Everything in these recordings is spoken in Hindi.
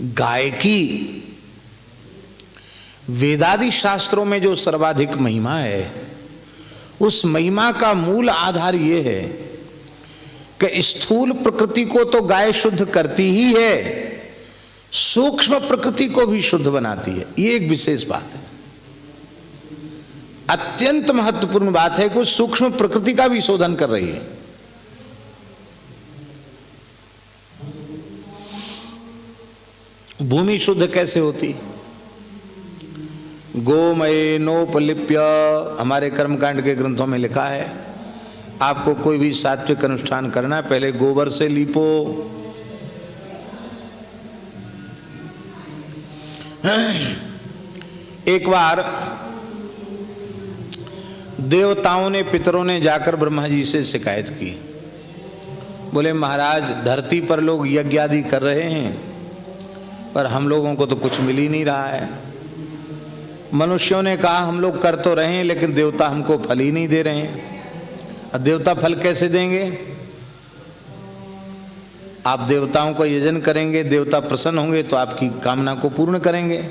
गाय की वेदादि शास्त्रों में जो सर्वाधिक महिमा है, उस महिमा का मूल आधार यह है कि स्थूल प्रकृति को तो गाय शुद्ध करती ही है, सूक्ष्म प्रकृति को भी शुद्ध बनाती है। ये एक विशेष बात है, अत्यंत महत्वपूर्ण बात है कि सूक्ष्म प्रकृति का भी शोधन कर रही है। भूमि शुद्ध कैसे होती? गोमय नोपलिप्य, हमारे कर्मकांड के ग्रंथों में लिखा है, आपको कोई भी सात्विक अनुष्ठान करना है पहले गोबर से लीपो। एक बार देवताओं ने, पितरों ने जाकर ब्रह्मा जी से शिकायत की। बोले महाराज, धरती पर लोग यज्ञ आदि कर रहे हैं पर हम लोगों को तो कुछ मिल ही नहीं रहा है। मनुष्यों ने कहा हम लोग कर तो रहे हैं लेकिन देवता हमको फल ही नहीं दे रहे हैं। अब देवता फल कैसे देंगे? आप देवताओं का यजन करेंगे, देवता प्रसन्न होंगे तो आपकी कामना को पूर्ण करेंगे।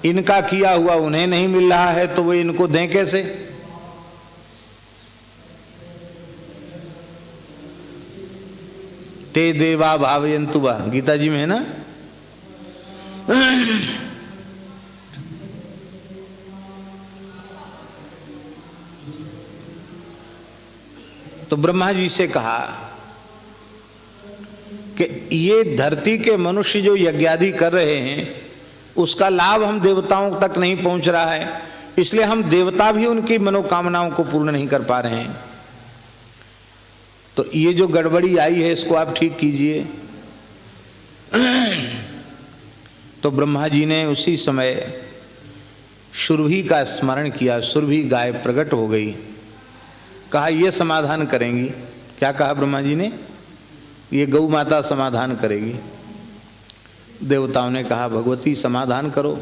इनका किया हुआ उन्हें नहीं मिल रहा है तो वो इनको दें कैसे? ते देवा भावयन्तु वा, गीता जी में है ना। तो ब्रह्मा जी से कहा कि ये धरती के मनुष्य जो यज्ञादि कर रहे हैं उसका लाभ हम देवताओं तक नहीं पहुंच रहा है, इसलिए हम देवता भी उनकी मनोकामनाओं को पूर्ण नहीं कर पा रहे हैं। तो ये जो गड़बड़ी आई है इसको आप ठीक कीजिए। तो ब्रह्मा जी ने उसी समय सुरभि का स्मरण किया, सुरभि गाय प्रकट हो गई। कहा ये समाधान करेंगी। क्या कहा ब्रह्मा जी ने? ये गौ माता समाधान करेगी। देवताओं ने कहा भगवती समाधान करो।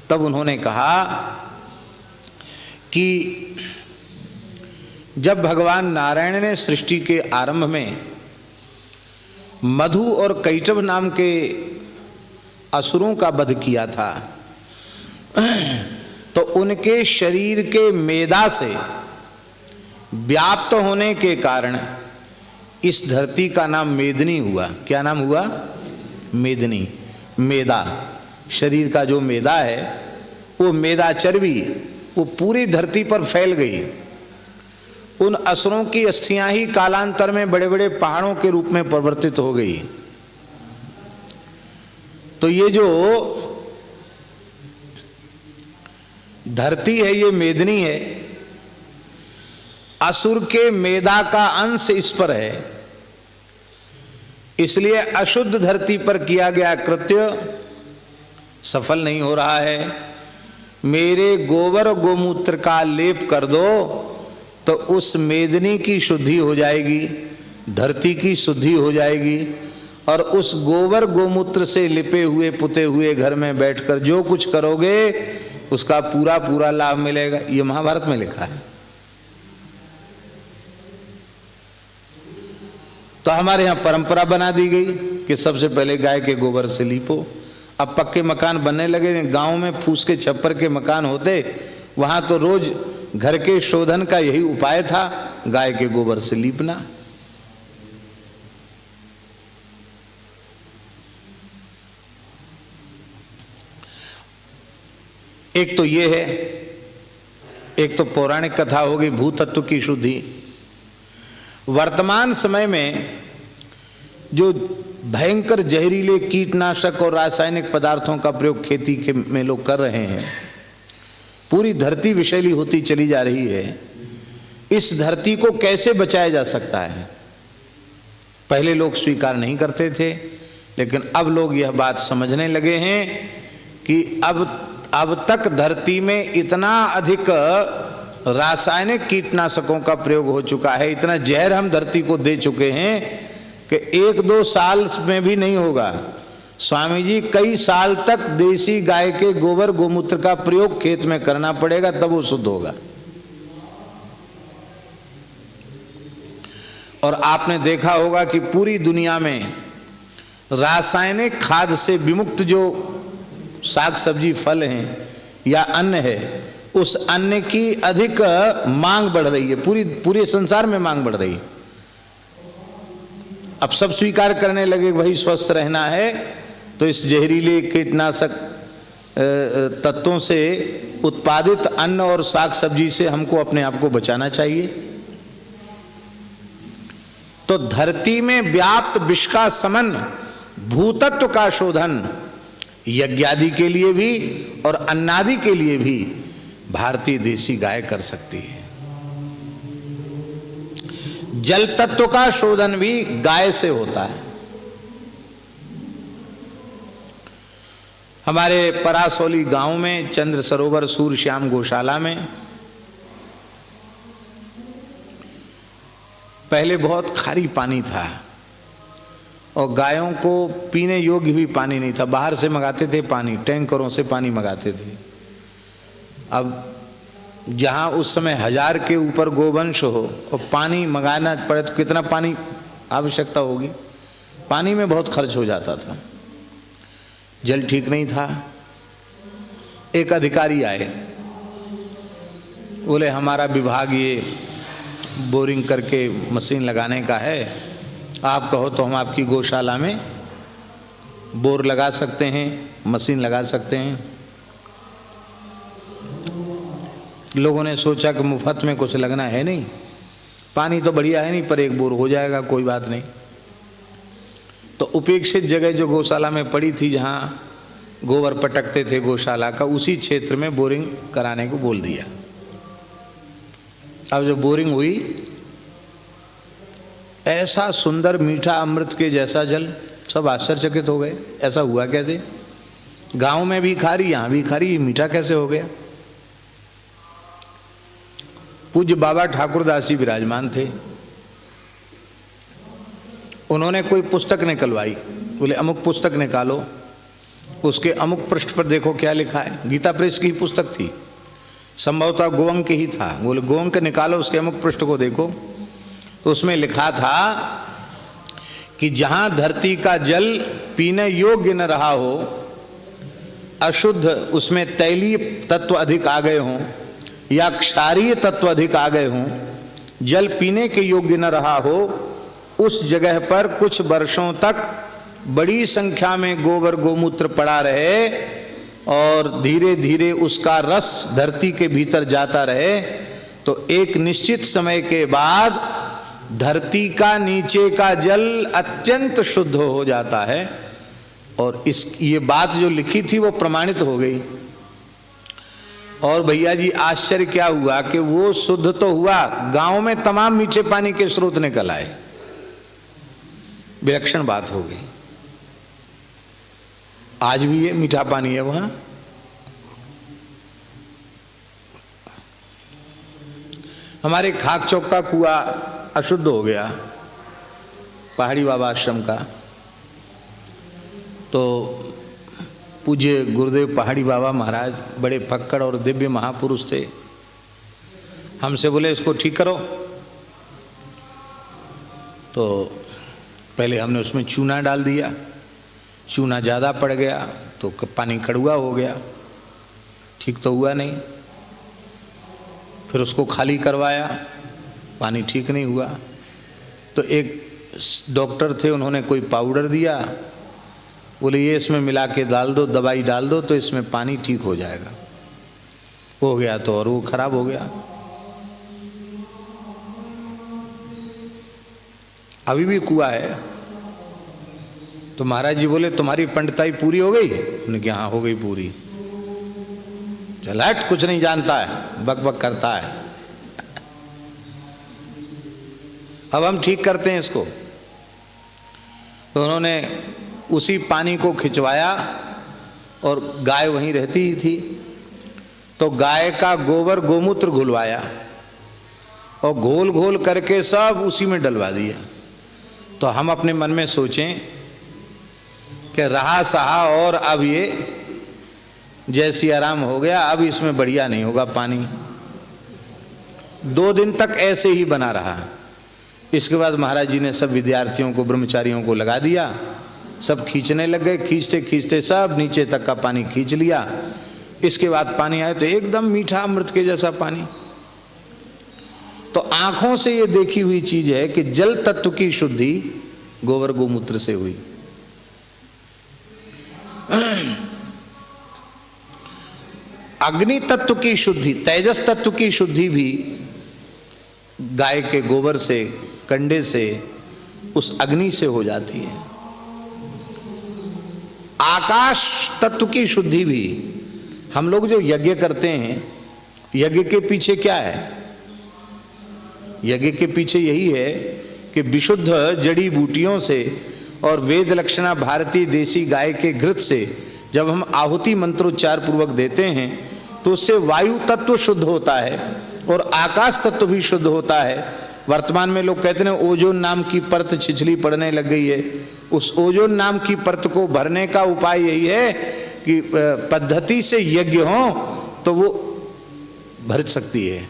तब उन्होंने कहा कि जब भगवान नारायण ने सृष्टि के आरंभ में मधु और कैटभ नाम के असुरों का वध किया था तो उनके शरीर के मेदा से व्याप्त होने के कारण इस धरती का नाम मेदिनी हुआ। क्या नाम हुआ? मेदिनी। मेदा, शरीर का जो मेदा है वो मेदा चर्बी वो पूरी धरती पर फैल गई। उन असुरों की अस्थियां ही कालांतर में बड़े बड़े पहाड़ों के रूप में परिवर्तित हो गई। तो ये जो धरती है ये मेदिनी है, असुर के मेदा का अंश इस पर है, इसलिए अशुद्ध धरती पर किया गया कृत्य सफल नहीं हो रहा है। मेरे गोबर गोमूत्र का लेप कर दो तो उस मेदिनी की शुद्धि हो जाएगी, धरती की शुद्धि हो जाएगी और उस गोबर गोमूत्र से लिपे हुए पुते हुए घर में बैठकर जो कुछ करोगे उसका पूरा पूरा लाभ मिलेगा। ये महाभारत में लिखा है। तो हमारे यहाँ परंपरा बना दी गई कि सबसे पहले गाय के गोबर से लीपो। अब पक्के मकान बनने लगे, गांव में फूस के छप्पर के मकान होते, वहां तो रोज घर के शोधन का यही उपाय था, गाय के गोबर से लीपना। एक तो ये है, एक तो पौराणिक कथा होगी भूतत्व की शुद्धि। वर्तमान समय में जो भयंकर जहरीले कीटनाशक और रासायनिक पदार्थों का प्रयोग खेती के में लोग कर रहे हैं, पूरी धरती विषैली होती चली जा रही है। इस धरती को कैसे बचाया जा सकता है? पहले लोग स्वीकार नहीं करते थे, लेकिन अब लोग यह बात समझने लगे हैं कि अब तक धरती में इतना अधिक रासायनिक कीटनाशकों का प्रयोग हो चुका है, इतना जहर हम धरती को दे चुके हैं कि 1-2 साल में भी नहीं होगा। स्वामी जी कई साल तक देसी गाय के गोबर गोमूत्र का प्रयोग खेत में करना पड़ेगा, तब वो शुद्ध होगा। और आपने देखा होगा कि पूरी दुनिया में रासायनिक खाद से विमुक्त जो साग सब्जी फल हैं या अन्न है, उस अन्न की अधिक मांग बढ़ रही है, पूरे संसार में मांग बढ़ रही है। अब सब स्वीकार करने लगे वही स्वस्थ रहना है, तो इस जहरीले कीटनाशक तत्वों से उत्पादित अन्न और साग सब्जी से हमको अपने आप को बचाना चाहिए। तो धरती में व्याप्त विष का समन, भूतत्व का शोधन यज्ञादि के लिए भी और अन्नादि के लिए भी भारतीय देसी गाय कर सकती है। जल तत्व का शोधन भी गाय से होता है। हमारे परासौली गांव में चंद्र सरोवर सूर्यश्याम गौशाला में पहले बहुत खारी पानी था और गायों को पीने योग्य भी पानी नहीं था। बाहर से मंगाते थे पानी, टैंकरों से पानी मंगाते थे। अब जहाँ उस समय 1000 के ऊपर गोवंश हो और पानी मंगाना पड़े तो कितना पानी आवश्यकता होगी, पानी में बहुत खर्च हो जाता था। जल ठीक नहीं था। एक अधिकारी आए, बोले हमारा विभाग ये बोरिंग करके मशीन लगाने का है, आप कहो तो हम आपकी गौशाला में बोर लगा सकते हैं, मशीन लगा सकते हैं। लोगों ने सोचा कि मुफ्त में कुछ लगना है नहीं, पानी तो बढ़िया है नहीं, पर एक बोर हो जाएगा, कोई बात नहीं। तो उपेक्षित जगह जो गौशाला में पड़ी थी, जहाँ गोबर पटकते थे गौशाला का, उसी क्षेत्र में बोरिंग कराने को बोल दिया। अब जो बोरिंग हुई, ऐसा सुंदर मीठा अमृत के जैसा जल, सब आश्चर्यचकित हो गए। ऐसा हुआ कैसे? गांव में भी खारी, यहाँ भी खारी, ये मीठा कैसे हो गया? पूज्य बाबा ठाकुरदास जी विराजमान थे। उन्होंने कोई पुस्तक निकलवाई, बोले अमुक पुस्तक निकालो, उसके अमुक पृष्ठ पर देखो क्या लिखा है। गीता प्रेस की पुस्तक थी, संभवतः गोअंक ही था। बोले गोअंक निकालो, उसके अमुक पृष्ठ को देखो। तो उसमें लिखा था कि जहां धरती का जल पीने योग्य न रहा हो, अशुद्ध, उसमें तैलीय तत्व अधिक आ गए हों या क्षारीय तत्व अधिक आ गए हों, जल पीने के योग्य न रहा हो, उस जगह पर कुछ वर्षों तक बड़ी संख्या में गोबर गोमूत्र पड़ा रहे और धीरे धीरे उसका रस धरती के भीतर जाता रहे, तो एक निश्चित समय के बाद धरती का नीचे का जल अत्यंत शुद्ध हो जाता है। और ये बात जो लिखी थी वो प्रमाणित हो गई। और भैया जी आश्चर्य क्या हुआ कि वो शुद्ध तो हुआ, गांव में तमाम मीठे पानी के स्रोत निकल आए। विलक्षण बात हो गई। आज भी ये मीठा पानी है वहां। हमारे खाक चौक का कुआं अशुद्ध हो गया, पहाड़ी बाबा आश्रम का। तो पूज्य गुरुदेव पहाड़ी बाबा महाराज बड़े फक्कड़ और दिव्य महापुरुष थे। हमसे बोले इसको ठीक करो। तो पहले हमने उसमें चूना डाल दिया, चूना ज़्यादा पड़ गया तो पानी कड़वा हो गया, ठीक तो हुआ नहीं। फिर उसको खाली करवाया, पानी ठीक नहीं हुआ। तो एक डॉक्टर थे, उन्होंने कोई पाउडर दिया, बोले ये इसमें मिला के डाल दो, दवाई डाल दो तो इसमें पानी ठीक हो जाएगा। हो गया तो और वो खराब हो गया। अभी भी कुआं है। तो महाराज जी बोले तुम्हारी पंडिताई पूरी हो गई? उन्होंने कहा हाँ हो गई पूरी। चल हट, कुछ नहीं जानता है, बक बक करता है। अब हम ठीक करते हैं इसको। तो उन्होंने उसी पानी को खिंचवाया और गाय वहीं रहती ही थी, तो गाय का गोबर गोमूत्र घुलवाया और घोल घोल करके सब उसी में डलवा दिया। तो हम अपने मन में सोचें कि रहा सहा और अब ये जैसी आराम हो गया, अब इसमें बढ़िया नहीं होगा पानी। 2 दिन तक ऐसे ही बना रहा। इसके बाद महाराज जी ने सब विद्यार्थियों को, ब्रह्मचारियों को लगा दिया सब खींचने लग गए, खींचते खींचते सब नीचे तक का पानी खींच लिया। इसके बाद पानी आया तो एकदम मीठा अमृत के जैसा पानी। तो आंखों से ये देखी हुई चीज है कि जल तत्व की शुद्धि गोबर गोमूत्र से हुई। अग्नि तत्व की शुद्धि, तेजस तत्व की शुद्धि भी गाय के गोबर से, कंडे से, उस अग्नि से हो जाती है। आकाश तत्व की शुद्धि भी, हम लोग जो यज्ञ करते हैं, यज्ञ के पीछे क्या है? यज्ञ के पीछे यही है कि विशुद्ध जड़ी बूटियों से और वेद लक्षणा भारतीय देसी गाय के घृत से जब हम आहुति मंत्रोच्चार पूर्वक देते हैं तो उससे वायु तत्व शुद्ध होता है और आकाश तत्व भी शुद्ध होता है। वर्तमान में लोग कहते हैं ओजोन नाम की परत छिछली पड़ने लग गई है। उस ओजोन नाम की परत को भरने का उपाय यही है कि पद्धति से यज्ञ हो तो वो भर सकती है।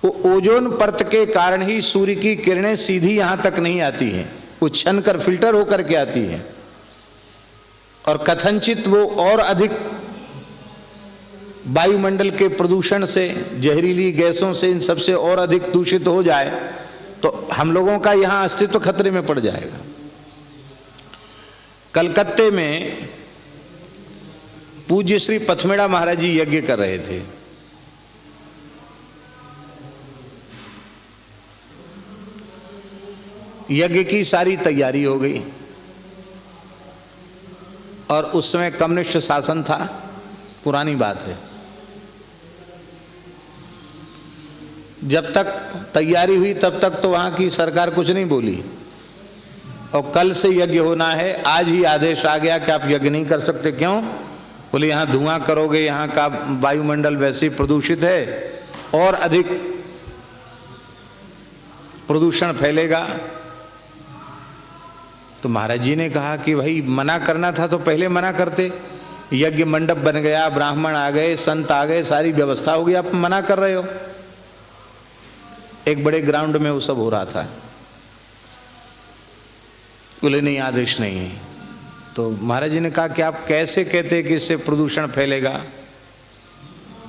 वो ओजोन परत के कारण ही सूर्य की किरणें सीधी यहां तक नहीं आती हैं, वो छन कर फिल्टर होकर के आती है और कथनचित वो और अधिक वायुमंडल के प्रदूषण से, जहरीली गैसों से, इन सबसे और अधिक दूषित हो जाए तो हम लोगों का यहां अस्तित्व खतरे में पड़ जाएगा। कलकत्ते में पूज्य श्री पथमेड़ा महाराज जी यज्ञ कर रहे थे। यज्ञ की सारी तैयारी हो गई और उस समय कम्युनिस्ट शासन था, पुरानी बात है। जब तक तैयारी हुई तब तक तो वहां की सरकार कुछ नहीं बोली और कल से यज्ञ होना है, आज ही आदेश आ गया कि आप यज्ञ नहीं कर सकते। क्यों? बोले यहां धुआं करोगे, यहां का वायुमंडल वैसे ही प्रदूषित है और अधिक प्रदूषण फैलेगा। तो महाराज जी ने कहा कि भाई मना करना था तो पहले मना करते। यज्ञ मंडप बन गया, ब्राह्मण आ गए, संत आ गए, सारी व्यवस्था हो गई, आप मना कर रहे हो। एक बड़े ग्राउंड में वो सब हो रहा था। बोले नहीं, आदेश नहीं है। तो महाराज जी ने कहा कि आप कैसे कहते कि इससे प्रदूषण फैलेगा?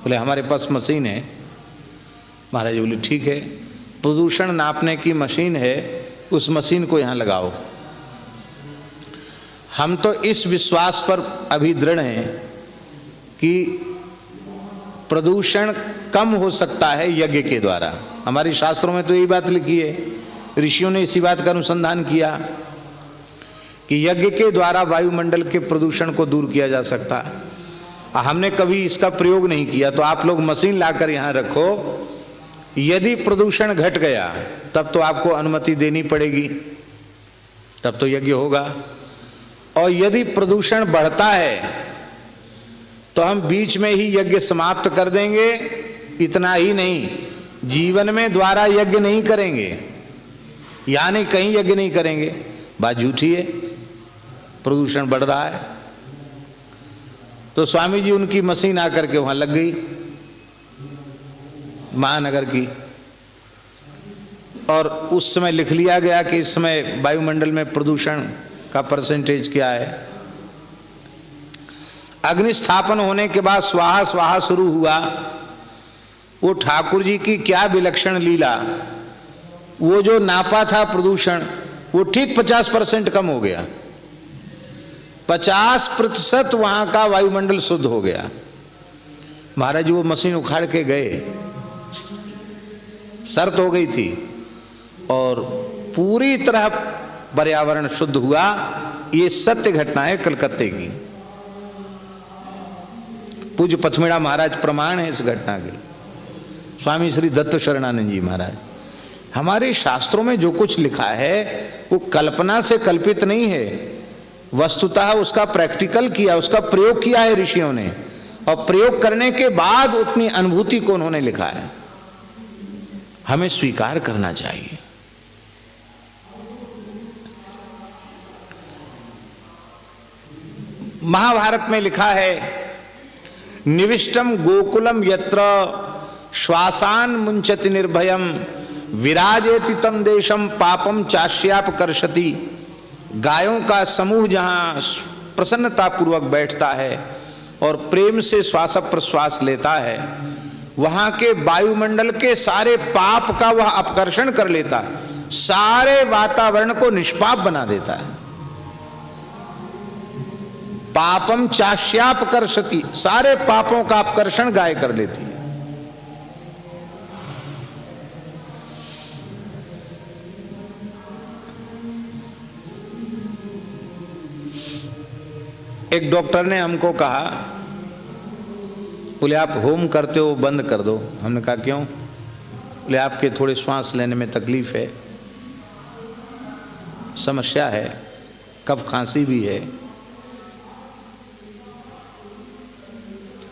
बोले हमारे पास मशीन है। महाराज जी बोले ठीक है, प्रदूषण नापने की मशीन है, उस मशीन को यहां लगाओ। हम तो इस विश्वास पर अभी दृढ़ हैं कि प्रदूषण कम हो सकता है यज्ञ के द्वारा। हमारे शास्त्रों में तो यही बात लिखी है, ऋषियों ने इसी बात का अनुसंधान किया कि यज्ञ के द्वारा वायुमंडल के प्रदूषण को दूर किया जा सकता। हमने कभी इसका प्रयोग नहीं किया, तो आप लोग मशीन लाकर यहां रखो। यदि प्रदूषण घट गया तब तो आपको अनुमति देनी पड़ेगी, तब तो यज्ञ होगा। और यदि प्रदूषण बढ़ता है तो हम बीच में ही यज्ञ समाप्त कर देंगे। इतना ही नहीं, जीवन में द्वारा यज्ञ नहीं करेंगे, यानी कहीं यज्ञ नहीं करेंगे। बात झूठी है, प्रदूषण बढ़ रहा है। तो स्वामी जी उनकी मशीन आकर के वहां लग गई, महानगर की, और उस समय लिख लिया गया कि इस समय वायुमंडल में प्रदूषण का परसेंटेज क्या है। अग्नि स्थापन होने के बाद स्वाहा स्वाहा शुरू हुआ। वो ठाकुर जी की क्या विलक्षण लीला, वो जो नापा था प्रदूषण वो ठीक 50% कम हो गया। 50% वहां का वायुमंडल शुद्ध हो गया। महाराज जी वो मशीन उखाड़ के गए, शर्त हो गई थी, और पूरी तरह पर्यावरण शुद्ध हुआ। ये सत्य घटना है कलकत्ते की। पूज्य पथमेड़ा महाराज प्रमाण है इस घटना के। स्वामी श्री दत्त शरणानंद जी महाराज। हमारे शास्त्रों में जो कुछ लिखा है वो कल्पना से कल्पित नहीं है, वस्तुतः उसका प्रैक्टिकल किया, उसका प्रयोग किया है ऋषियों ने, और प्रयोग करने के बाद अपनी अनुभूति को उन्होंने लिखा है। हमें स्वीकार करना चाहिए। महाभारत में लिखा है, निविष्टम गोकुलम यत्र श्वासान मुंचति निर्भयम विराजेति तम देशम पापम चाश्याप कर्षति गायों का समूह जहां प्रसन्नता पूर्वक बैठता है और प्रेम से श्वास प्रश्वास लेता है, वहां के वायुमंडल के सारे पाप का वह अपकर्षण कर लेता है, सारे वातावरण को निष्पाप बना देता है। पापम चाश्यापकर्षति, सारे पापों का अपकर्षण गाय कर लेती है। एक डॉक्टर ने हमको कहा, बोले आप होम करते हो बंद कर दो। हमने कहा क्यों? बोले आपके थोड़े श्वास लेने में तकलीफ है, समस्या है, कफ खांसी भी है।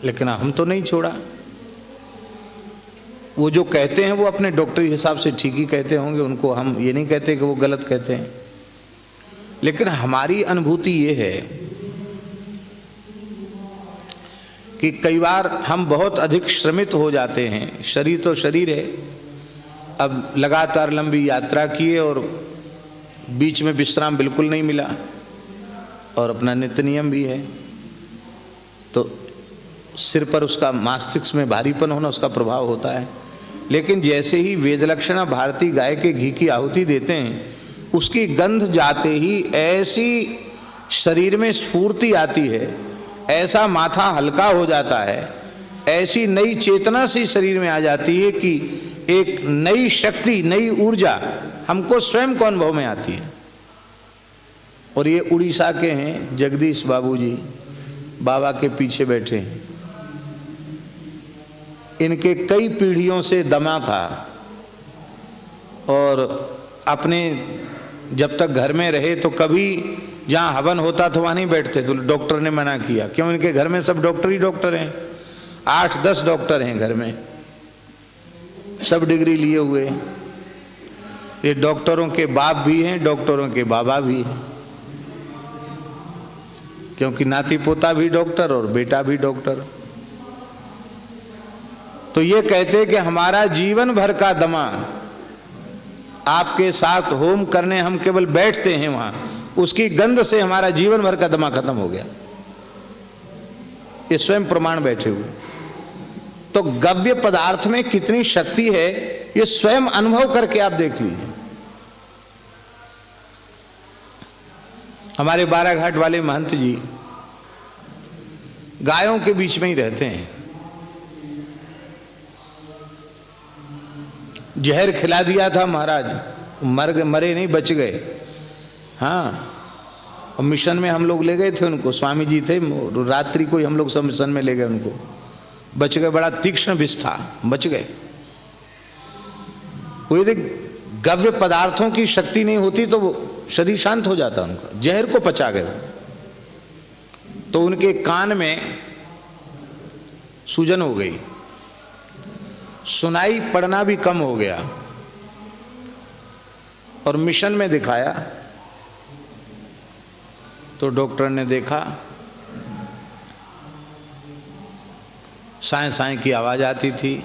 लेकिन हम तो नहीं छोड़ा। वो जो कहते हैं वो अपने डॉक्टरी हिसाब से ठीक ही कहते होंगे, उनको हम ये नहीं कहते कि वो गलत कहते हैं। लेकिन हमारी अनुभूति ये है कि कई बार हम बहुत अधिक श्रमित हो जाते हैं। शरीर तो शरीर है, अब लगातार लंबी यात्रा किए और बीच में विश्राम बिल्कुल नहीं मिला और अपना नित्य नियम भी है, तो सिर पर उसका मस्तिष्क में भारीपन होना उसका प्रभाव होता है। लेकिन जैसे ही वेदलक्षणा भारतीय गाय के घी की आहुति देते हैं, उसकी गंध जाते ही ऐसी शरीर में स्फूर्ति आती है, ऐसा माथा हल्का हो जाता है, ऐसी नई चेतना सी शरीर में आ जाती है कि एक नई शक्ति, नई ऊर्जा हमको स्वयं को अनुभव में आती है। और ये उड़ीसा के हैं जगदीश बाबूजी, बाबा के पीछे बैठे हैं। इनके कई पीढ़ियों से दमा था और अपने जब तक घर में रहे तो कभी जहाँ हवन होता था वहाँ नहीं बैठते, तो डॉक्टर ने मना किया। क्यों? इनके घर में सब डॉक्टर ही डॉक्टर हैं, 8-10 डॉक्टर हैं घर में, सब डिग्री लिए हुए। ये डॉक्टरों के बाप भी हैं, डॉक्टरों के बाबा भी हैं, क्योंकि नाती पोता भी डॉक्टर और बेटा भी डॉक्टर। तो ये कहते कि हमारा जीवन भर का दमा आपके साथ होम करने हम केवल बैठते हैं वहां, उसकी गंध से हमारा जीवन भर का दमा खत्म हो गया। ये स्वयं प्रमाण बैठे हुए। तो गव्य पदार्थ में कितनी शक्ति है ये स्वयं अनुभव करके आप देख लीजिए। हमारे बाराघाट वाले महंत जी गायों के बीच में ही रहते हैं। जहर खिला दिया था महाराज, मरे नहीं, बच गए। हाँ, और मिशन में हम लोग ले गए थे उनको, स्वामी जी थे, रात्रि को ही हम लोग सब मिशन में ले गए उनको, बच गए। बड़ा तीक्ष्ण विष था, बच गए। वो यदि गव्य पदार्थों की शक्ति नहीं होती तो वो शरीर शांत हो जाता उनका, जहर को पचा गए। तो उनके कान में सूजन हो गई, सुनाई पड़ना भी कम हो गया, और मिशन में दिखाया तो डॉक्टर ने देखा साएं साएं की आवाज आती थी,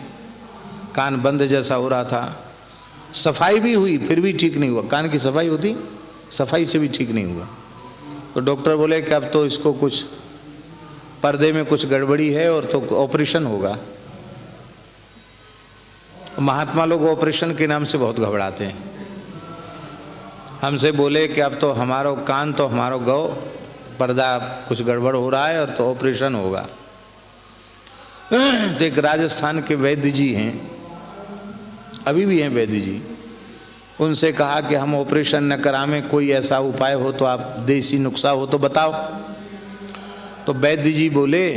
कान बंद जैसा हो रहा था। सफाई भी हुई फिर भी ठीक नहीं हुआ। कान की सफाई होती, सफाई से भी ठीक नहीं हुआ। तो डॉक्टर बोले कि अब तो इसको कुछ पर्दे में कुछ गड़बड़ी है और तो ऑपरेशन होगा। महात्मा लोग ऑपरेशन के नाम से बहुत घबराते हैं। हमसे बोले कि अब तो हमारो कान तो हमारो गौ, पर्दा कुछ गड़बड़ हो रहा है और तो ऑपरेशन होगा। तो एक राजस्थान के वैद्य जी हैं, अभी भी हैं वैद्य जी, उनसे कहा कि हम ऑपरेशन न करावें, कोई ऐसा उपाय हो तो आप, देसी नुस्खा हो तो बताओ। तो वैद्य जी बोले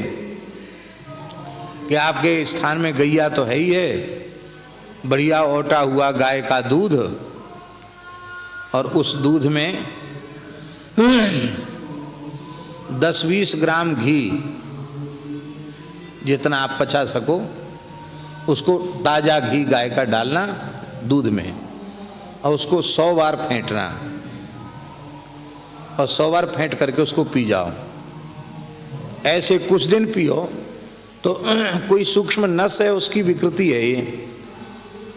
कि आपके स्थान में गैया तो है ही है, बढ़िया ओटा हुआ गाय का दूध, और उस दूध में 10-20 ग्राम घी, जितना आप पचा सको, उसको ताजा घी गाय का डालना दूध में, और उसको 100 बार फेंटना, और 100 बार फेंट करके उसको पी जाओ। ऐसे कुछ दिन पियो तो कोई सूक्ष्म नस है, उसकी विकृति है ये,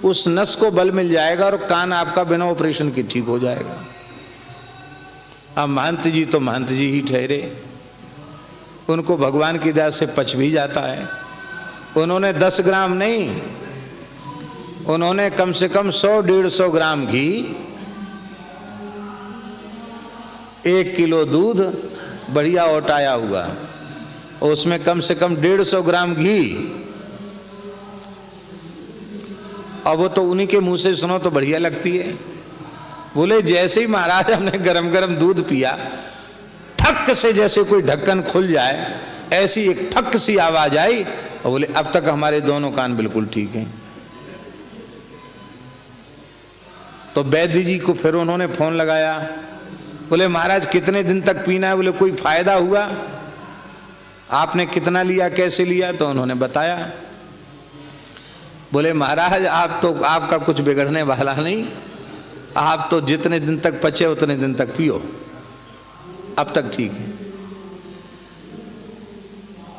उस नस को बल मिल जाएगा और कान आपका बिना ऑपरेशन के ठीक हो जाएगा। अब महंत जी तो महंत जी ही ठहरे, उनको भगवान की दया से पच भी जाता है। उन्होंने 10 ग्राम नहीं, उन्होंने कम से कम 100-150 ग्राम घी, 1 किलो दूध बढ़िया औटाया हुआ, और उसमें कम से कम 150 ग्राम घी। अब वो तो उन्हीं के मुंह से सुनो तो बढ़िया लगती है। बोले जैसे ही महाराज हमने गरम गरम दूध पिया, ठक से जैसे कोई ढक्कन खुल जाए, ऐसी एक ठक सी आवाज आई, और बोले अब तक हमारे दोनों कान बिल्कुल ठीक हैं। तो वैद्य जी को फिर उन्होंने फोन लगाया, बोले महाराज कितने दिन तक पीना है? बोले कोई फायदा हुआ? आपने कितना लिया, कैसे लिया? तो उन्होंने बताया। बोले महाराज आप तो, आपका कुछ बिगड़ने वाला नहीं, आप तो जितने दिन तक पचे उतने दिन तक पियो, अब तक ठीक है।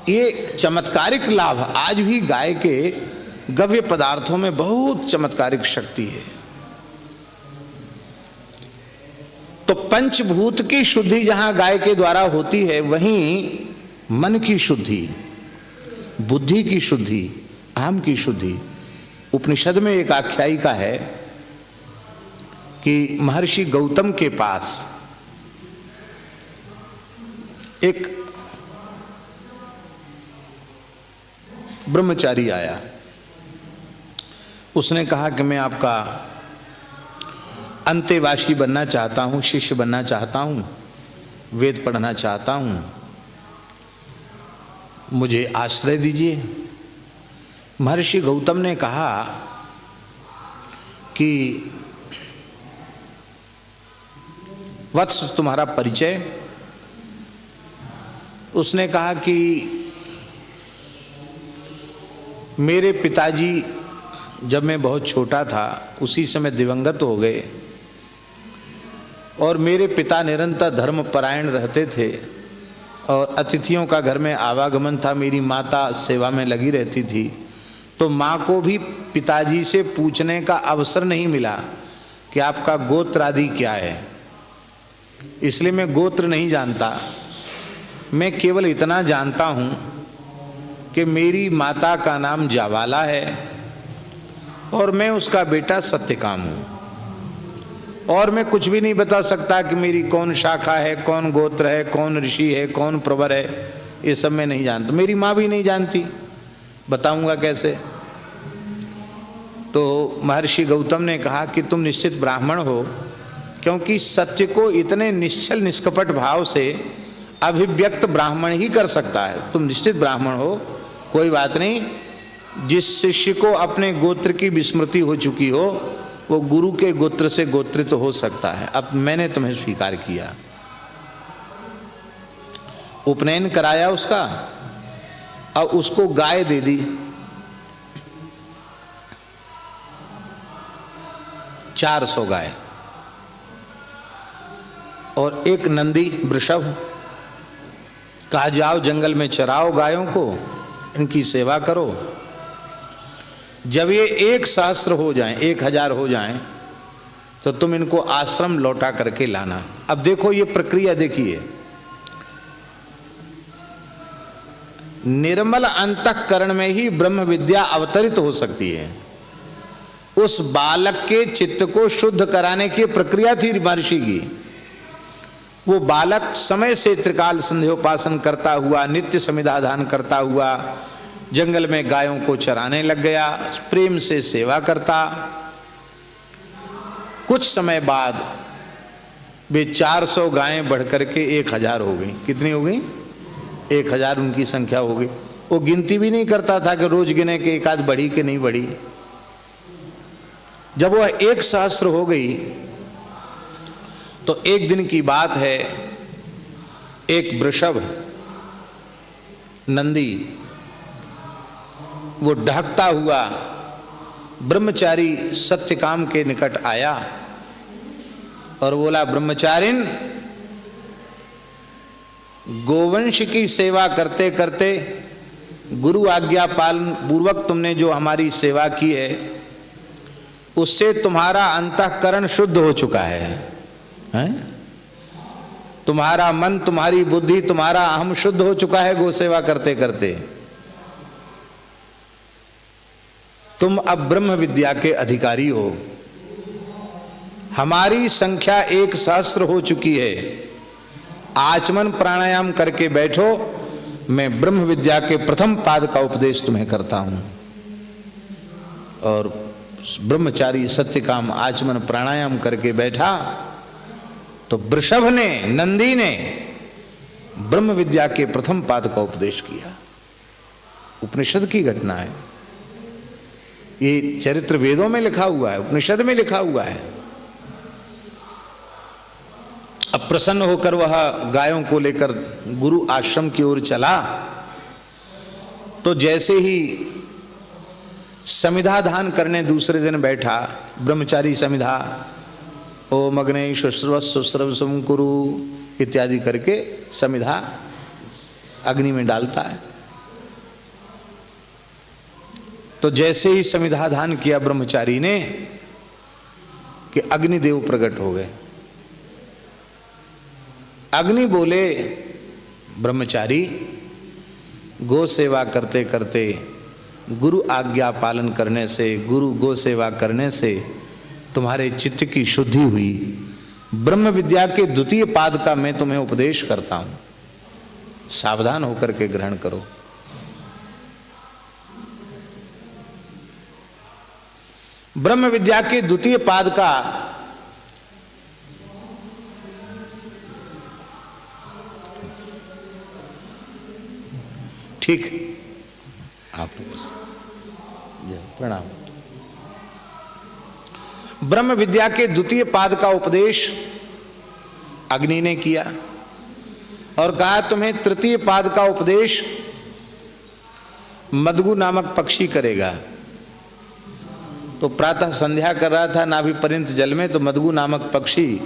ये चमत्कारिक लाभ आज भी गाय के गव्य पदार्थों में बहुत चमत्कारिक शक्ति है। तो पंचभूत की शुद्धि जहां गाय के द्वारा होती है, वहीं मन की शुद्धि, बुद्धि की शुद्धि, अहम की शुद्धि। उपनिषद में एक आख्यायिका है कि महर्षि गौतम के पास एक ब्रह्मचारी आया। उसने कहा कि मैं आपका अंतेवासी बनना चाहता हूं, शिष्य बनना चाहता हूं, वेद पढ़ना चाहता हूं, मुझे आश्रय दीजिए। महर्षि गौतम ने कहा कि वत्स तुम्हारा परिचय? उसने कहा कि मेरे पिताजी जब मैं बहुत छोटा था उसी समय दिवंगत हो गए, और मेरे पिता निरंतर धर्मपरायण रहते थे और अतिथियों का घर में आवागमन था। मेरी माता सेवा में लगी रहती थी, तो माँ को भी पिताजी से पूछने का अवसर नहीं मिला कि आपका गोत्र आदि क्या है, इसलिए मैं गोत्र नहीं जानता। मैं केवल इतना जानता हूँ कि मेरी माता का नाम जावाला है और मैं उसका बेटा सत्यकाम हूँ, और मैं कुछ भी नहीं बता सकता कि मेरी कौन शाखा है, कौन गोत्र है, कौन ऋषि है, कौन प्रवर है, ये सब मैं नहीं जानता। मेरी माँ भी नहीं जानती, बताऊंगा कैसे? तो महर्षि गौतम ने कहा कि तुम निश्चित ब्राह्मण हो, क्योंकि सत्य को इतने निश्चल निष्कपट भाव से अभिव्यक्त ब्राह्मण ही कर सकता है। तुम निश्चित ब्राह्मण हो, कोई बात नहीं। जिस शिष्य को अपने गोत्र की विस्मृति हो चुकी हो, वो गुरु के गोत्र से गोत्रित हो सकता है। अब मैंने तुम्हें स्वीकार किया। उपनयन कराया उसका, और उसको गाय दे दी। 400 गाय और एक नंदी वृषभ। कहा जाओ जंगल में चराओ गायों को, इनकी सेवा करो। जब ये 1 सहस्त्र हो जाएं, 1000 हो जाएं, तो तुम इनको आश्रम लौटा करके लाना। अब देखो ये प्रक्रिया देखिए, निर्मल अंतःकरण में ही ब्रह्म विद्या अवतरित हो सकती है। उस बालक के चित्त को शुद्ध कराने की प्रक्रिया थी महर्षि की। वो बालक समय से त्रिकाल संध्योपासन करता हुआ, नित्य समिधाधान करता हुआ जंगल में गायों को चराने लग गया, प्रेम से सेवा करता। कुछ समय बाद वे 400 गायें बढ़कर के 1000 हो गई। कितनी हो गई? 1000 उनकी संख्या हो गई। वो गिनती भी नहीं करता था कि रोज गिने के एक आध बढ़ी कि नहीं बढ़ी। जब वह 1 सहस्त्र हो गई तो एक दिन की बात है, एक वृषभ नंदी वो ढकता हुआ ब्रह्मचारी सत्यकाम के निकट आया और बोला, ब्रह्मचारिन, गोवंश की सेवा करते करते गुरु आज्ञा पालन पूर्वक तुमने जो हमारी सेवा की है, उससे तुम्हारा अंतःकरण शुद्ध हो चुका है? तुम्हारा मन, तुम्हारी बुद्धि, तुम्हारा अहम शुद्ध हो चुका है गो सेवा करते करते। तुम अब ब्रह्म विद्या के अधिकारी हो। हमारी संख्या 1 सहस्त्र हो चुकी है। आचमन प्राणायाम करके बैठो, मैं ब्रह्म विद्या के प्रथम पाद का उपदेश तुम्हें करता हूं। और ब्रह्मचारी सत्यकाम आचमन प्राणायाम करके बैठा तो वृषभ ने, नंदी ने ब्रह्म विद्या के प्रथम पाद का उपदेश किया। उपनिषद की घटना है ये, चरित्र वेदों में लिखा हुआ है, उपनिषद में लिखा हुआ है। अब प्रसन्न होकर वह गायों को लेकर गुरु आश्रम की ओर चला तो जैसे ही समिधा दान करने दूसरे दिन बैठा, ब्रह्मचारी समिधा, ओम अग्ने शुश्रवस्व कुरु इत्यादि करके समिधा अग्नि में डालता है। तो जैसे ही समिधा दान किया ब्रह्मचारी ने कि अग्निदेव प्रकट हो गए। अग्नि बोले, ब्रह्मचारी गो सेवा करते करते, गुरु आज्ञा पालन करने से, गुरु गो सेवा करने से तुम्हारे चित्त की शुद्धि हुई। ब्रह्म विद्या के द्वितीय पाद का मैं तुम्हें उपदेश करता हूं, सावधान होकर के ग्रहण करो। ब्रह्म विद्या के द्वितीय पाद का ठीक, आप प्रणाम। ब्रह्म विद्या के द्वितीय पाद का उपदेश अग्नि ने किया और कहा तुम्हें तृतीय पाद का उपदेश मदगु नामक पक्षी करेगा। तो प्रातः संध्या कर रहा था नाभि पर्यंत जल में, तो मदगु नामक पक्षी,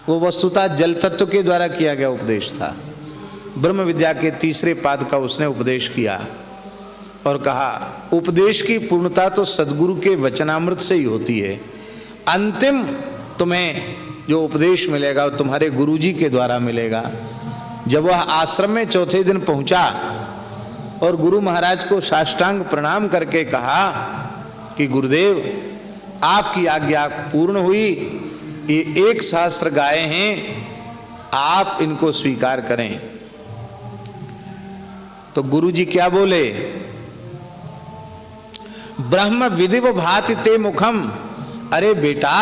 वो वस्तुतः जल तत्व के द्वारा किया गया उपदेश था। ब्रह्म विद्या के तीसरे पाद का उसने उपदेश किया और कहा उपदेश की पूर्णता तो सदगुरु के वचनामृत से ही होती है। अंतिम तुम्हें जो उपदेश मिलेगा वो तुम्हारे गुरुजी के द्वारा मिलेगा। जब वह आश्रम में चौथे दिन पहुंचा और गुरु महाराज को साष्टांग प्रणाम करके कहा कि गुरुदेव आपकी आज्ञा पूर्ण हुई, ये 1 सहस्त्र गायें हैं, आप इनको स्वीकार करें। तो गुरुजी क्या बोले, ब्रह्म विदिव भाति ते मुखम। अरे बेटा,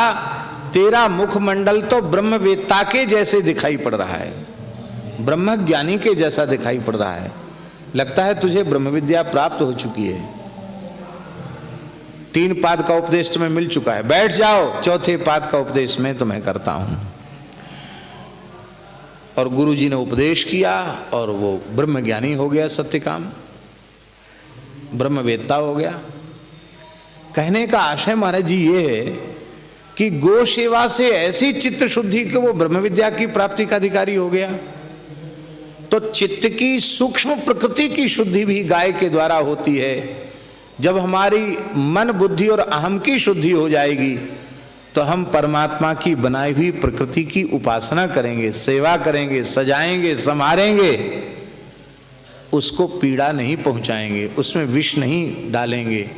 तेरा मुखमंडल तो ब्रह्मवेत्ता के जैसे दिखाई पड़ रहा है, ब्रह्म ज्ञानी के जैसा दिखाई पड़ रहा है। लगता है तुझे ब्रह्म विद्या प्राप्त हो चुकी है। 3 पाद का उपदेश तुम्हें मिल चुका है, बैठ जाओ, चौथे पाद का उपदेश मैं तुम्हें करता हूं। और गुरुजी ने उपदेश किया और वो ब्रह्म ज्ञानी हो गया, सत्यकाम ब्रह्मवेत्ता हो गया। कहने का आशय महाराज जी ये है कि गो सेवा से ऐसी चित्त शुद्धि कि वो ब्रह्म विद्या की प्राप्ति का अधिकारी हो गया। तो चित्त की सूक्ष्म प्रकृति की शुद्धि भी गाय के द्वारा होती है। जब हमारी मन, बुद्धि और अहम की शुद्धि हो जाएगी तो हम परमात्मा की बनाई हुई प्रकृति की उपासना करेंगे, सेवा करेंगे, सजाएंगे, संवारेंगे, उसको पीड़ा नहीं पहुंचाएंगे, उसमें विष नहीं डालेंगे,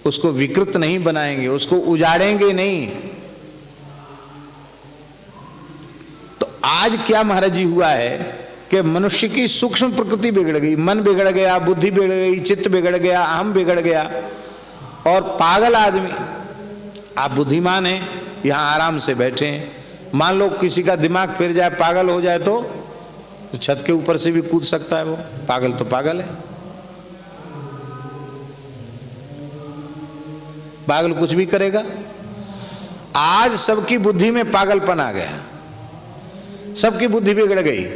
उसको विकृत नहीं बनाएंगे, उसको उजाड़ेंगे नहीं। तो आज क्या महाराज जी हुआ है कि मनुष्य की सूक्ष्म प्रकृति बिगड़ गई, मन बिगड़ गया, बुद्धि बिगड़ गई, चित्त बिगड़ गया, अहम बिगड़ गया और पागल आदमी। आप बुद्धिमान हैं, यहां आराम से बैठे हैं, मान लो किसी का दिमाग फिर जाए, पागल हो जाए तो छत के ऊपर से भी कूद सकता है। वो पागल तो पागल है, पागल कुछ भी करेगा। आज सबकी बुद्धि में पागलपन आ गया, सबकी बुद्धि बिगड़ गई।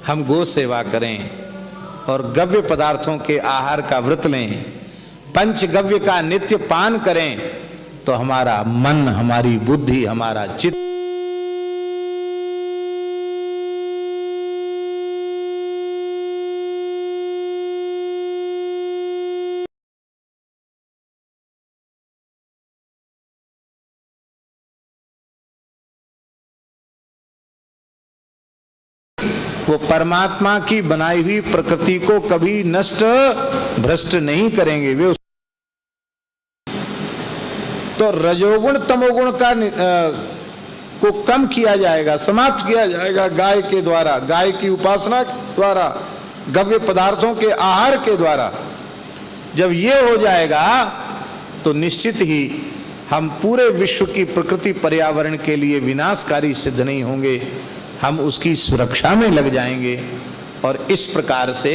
हम गो सेवा करें और गव्य पदार्थों के आहार का व्रत लें, पंचगव्य का नित्य पान करें, तो हमारा मन, हमारी बुद्धि, हमारा चित्त वो परमात्मा की बनाई हुई प्रकृति को कभी नष्ट भ्रष्ट नहीं करेंगे। वे तो रजोगुण तमोगुण का को कम किया जाएगा, समाप्त किया जाएगा गाय के द्वारा, गाय की उपासना द्वारा, गव्य पदार्थों के आहार के द्वारा। जब ये हो जाएगा तो निश्चित ही हम पूरे विश्व की प्रकृति पर्यावरण के लिए विनाशकारी सिद्ध नहीं होंगे, हम उसकी सुरक्षा में लग जाएंगे। और इस प्रकार से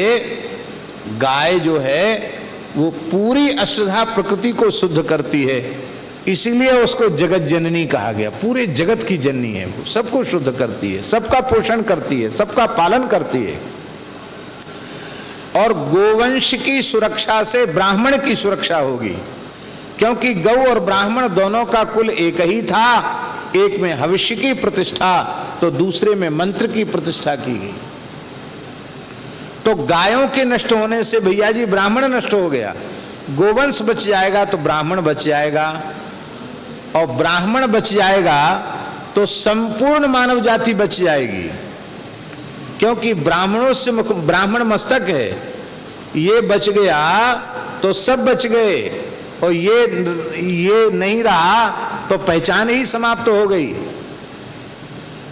गाय जो है वो पूरी अष्टधा प्रकृति को शुद्ध करती है, इसीलिए उसको जगत जननी कहा गया। पूरे जगत की जननी है वो, सबको शुद्ध करती है, सबका पोषण करती है, सबका पालन करती है। और गोवंश की सुरक्षा से ब्राह्मण की सुरक्षा होगी, क्योंकि गौ और ब्राह्मण दोनों का कुल एक ही था। एक में हविष्य की प्रतिष्ठा तो दूसरे में मंत्र की प्रतिष्ठा की गई। तो गायों के नष्ट होने से भैया जी ब्राह्मण नष्ट हो गया, गोवंश बच जाएगा तो ब्राह्मण बच जाएगा, और ब्राह्मण बच जाएगा तो संपूर्ण मानव जाति बच जाएगी। क्योंकि ब्राह्मणों से ब्राह्मण मस्तक है, ये बच गया तो सब बच गए, और ये नहीं रहा तो पहचान ही समाप्त हो गई।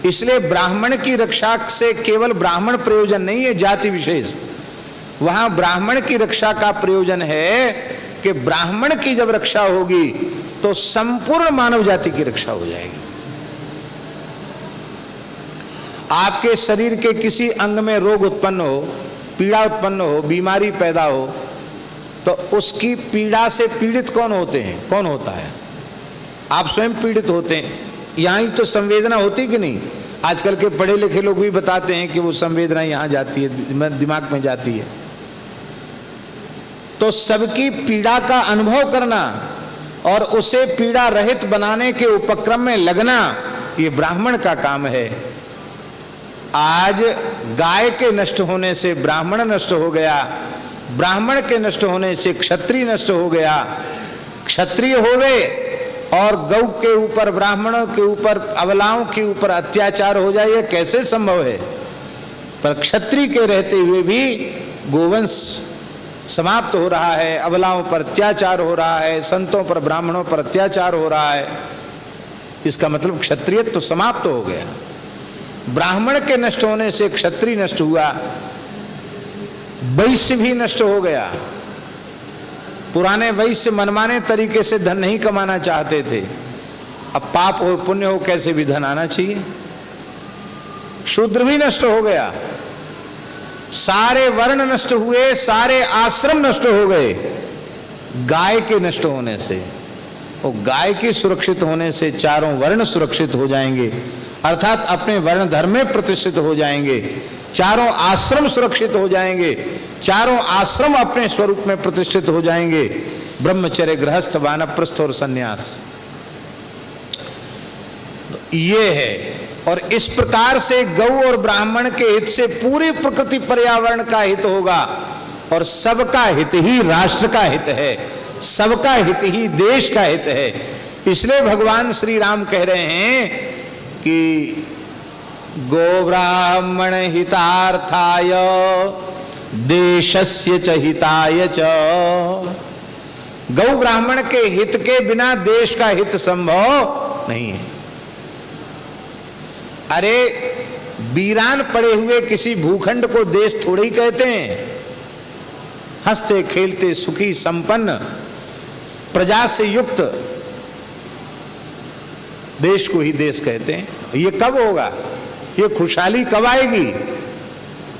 इसलिए ब्राह्मण की रक्षा से केवल ब्राह्मण प्रयोजन नहीं है जाति विशेष, वहां ब्राह्मण की रक्षा का प्रयोजन है कि ब्राह्मण की जब रक्षा होगी तो संपूर्ण मानव जाति की रक्षा हो जाएगी। आपके शरीर के किसी अंग में रोग उत्पन्न हो, पीड़ा उत्पन्न हो, बीमारी पैदा हो, तो उसकी पीड़ा से पीड़ित कौन होते हैं? कौन होता है? आप स्वयं पीड़ित होते हैं। यहाँ ही तो संवेदना होती कि नहीं? आजकल के पढ़े लिखे लोग भी बताते हैं कि वो संवेदना यहाँ जाती है, दिमाग में जाती है। तो सबकी पीड़ा का अनुभव करना और उसे पीड़ा रहित बनाने के उपक्रम में लगना, ये ब्राह्मण का काम है। आज गाय के नष्ट होने से ब्राह्मण नष्ट हो गया, ब्राह्मण के नष्ट होने से क्षत्रिय नष्ट हो गया, क्षत्रिय हो गए और गौ के ऊपर, ब्राह्मणों के ऊपर, अबलाओं के ऊपर अत्याचार हो जाए, ये कैसे संभव है? पर क्षत्रिय के रहते हुए भी गोवंश समाप्त हो रहा है, अबलाओं पर अत्याचार हो रहा है, संतों पर, ब्राह्मणों पर अत्याचार हो रहा है। इसका मतलब क्षत्रियत्व तो समाप्त हो गया। ब्राह्मण के नष्ट होने से क्षत्रिय नष्ट हुआ, वैश्य भी नष्ट हो गया। पुराने वैश्य मनमाने तरीके से धन नहीं कमाना चाहते थे, अब पाप हो पुण्य हो कैसे भी धन आना चाहिए। शूद्र भी नष्ट हो गया, सारे वर्ण नष्ट हुए, सारे आश्रम नष्ट हो गए गाय के नष्ट होने से। और गाय के सुरक्षित होने से चारों वर्ण सुरक्षित हो जाएंगे, अर्थात अपने वर्ण धर्म में प्रतिष्ठित हो जाएंगे। चारों आश्रम सुरक्षित हो जाएंगे, चारों आश्रम अपने स्वरूप में प्रतिष्ठित हो जाएंगे, ब्रह्मचर्य, गृहस्थ, वानप्रस्थ और सन्यास। ये है। और इस प्रकार से गौ और ब्राह्मण के हित से पूरी प्रकृति पर्यावरण का हित होगा, और सबका हित ही राष्ट्र का हित है, सबका हित ही देश का हित है। इसलिए भगवान श्री राम कह रहे हैं कि गो ब्राह्मण हितार्थाय देशस्य च हिताय च। गौ ब्राह्मण के हित के बिना देश का हित संभव नहीं है। अरे वीरान पड़े हुए किसी भूखंड को देश थोड़े ही कहते हैं। हंसते खेलते सुखी संपन्न प्रजा से युक्त देश को ही देश कहते हैं। ये कब होगा? ये खुशहाली कब आएगी?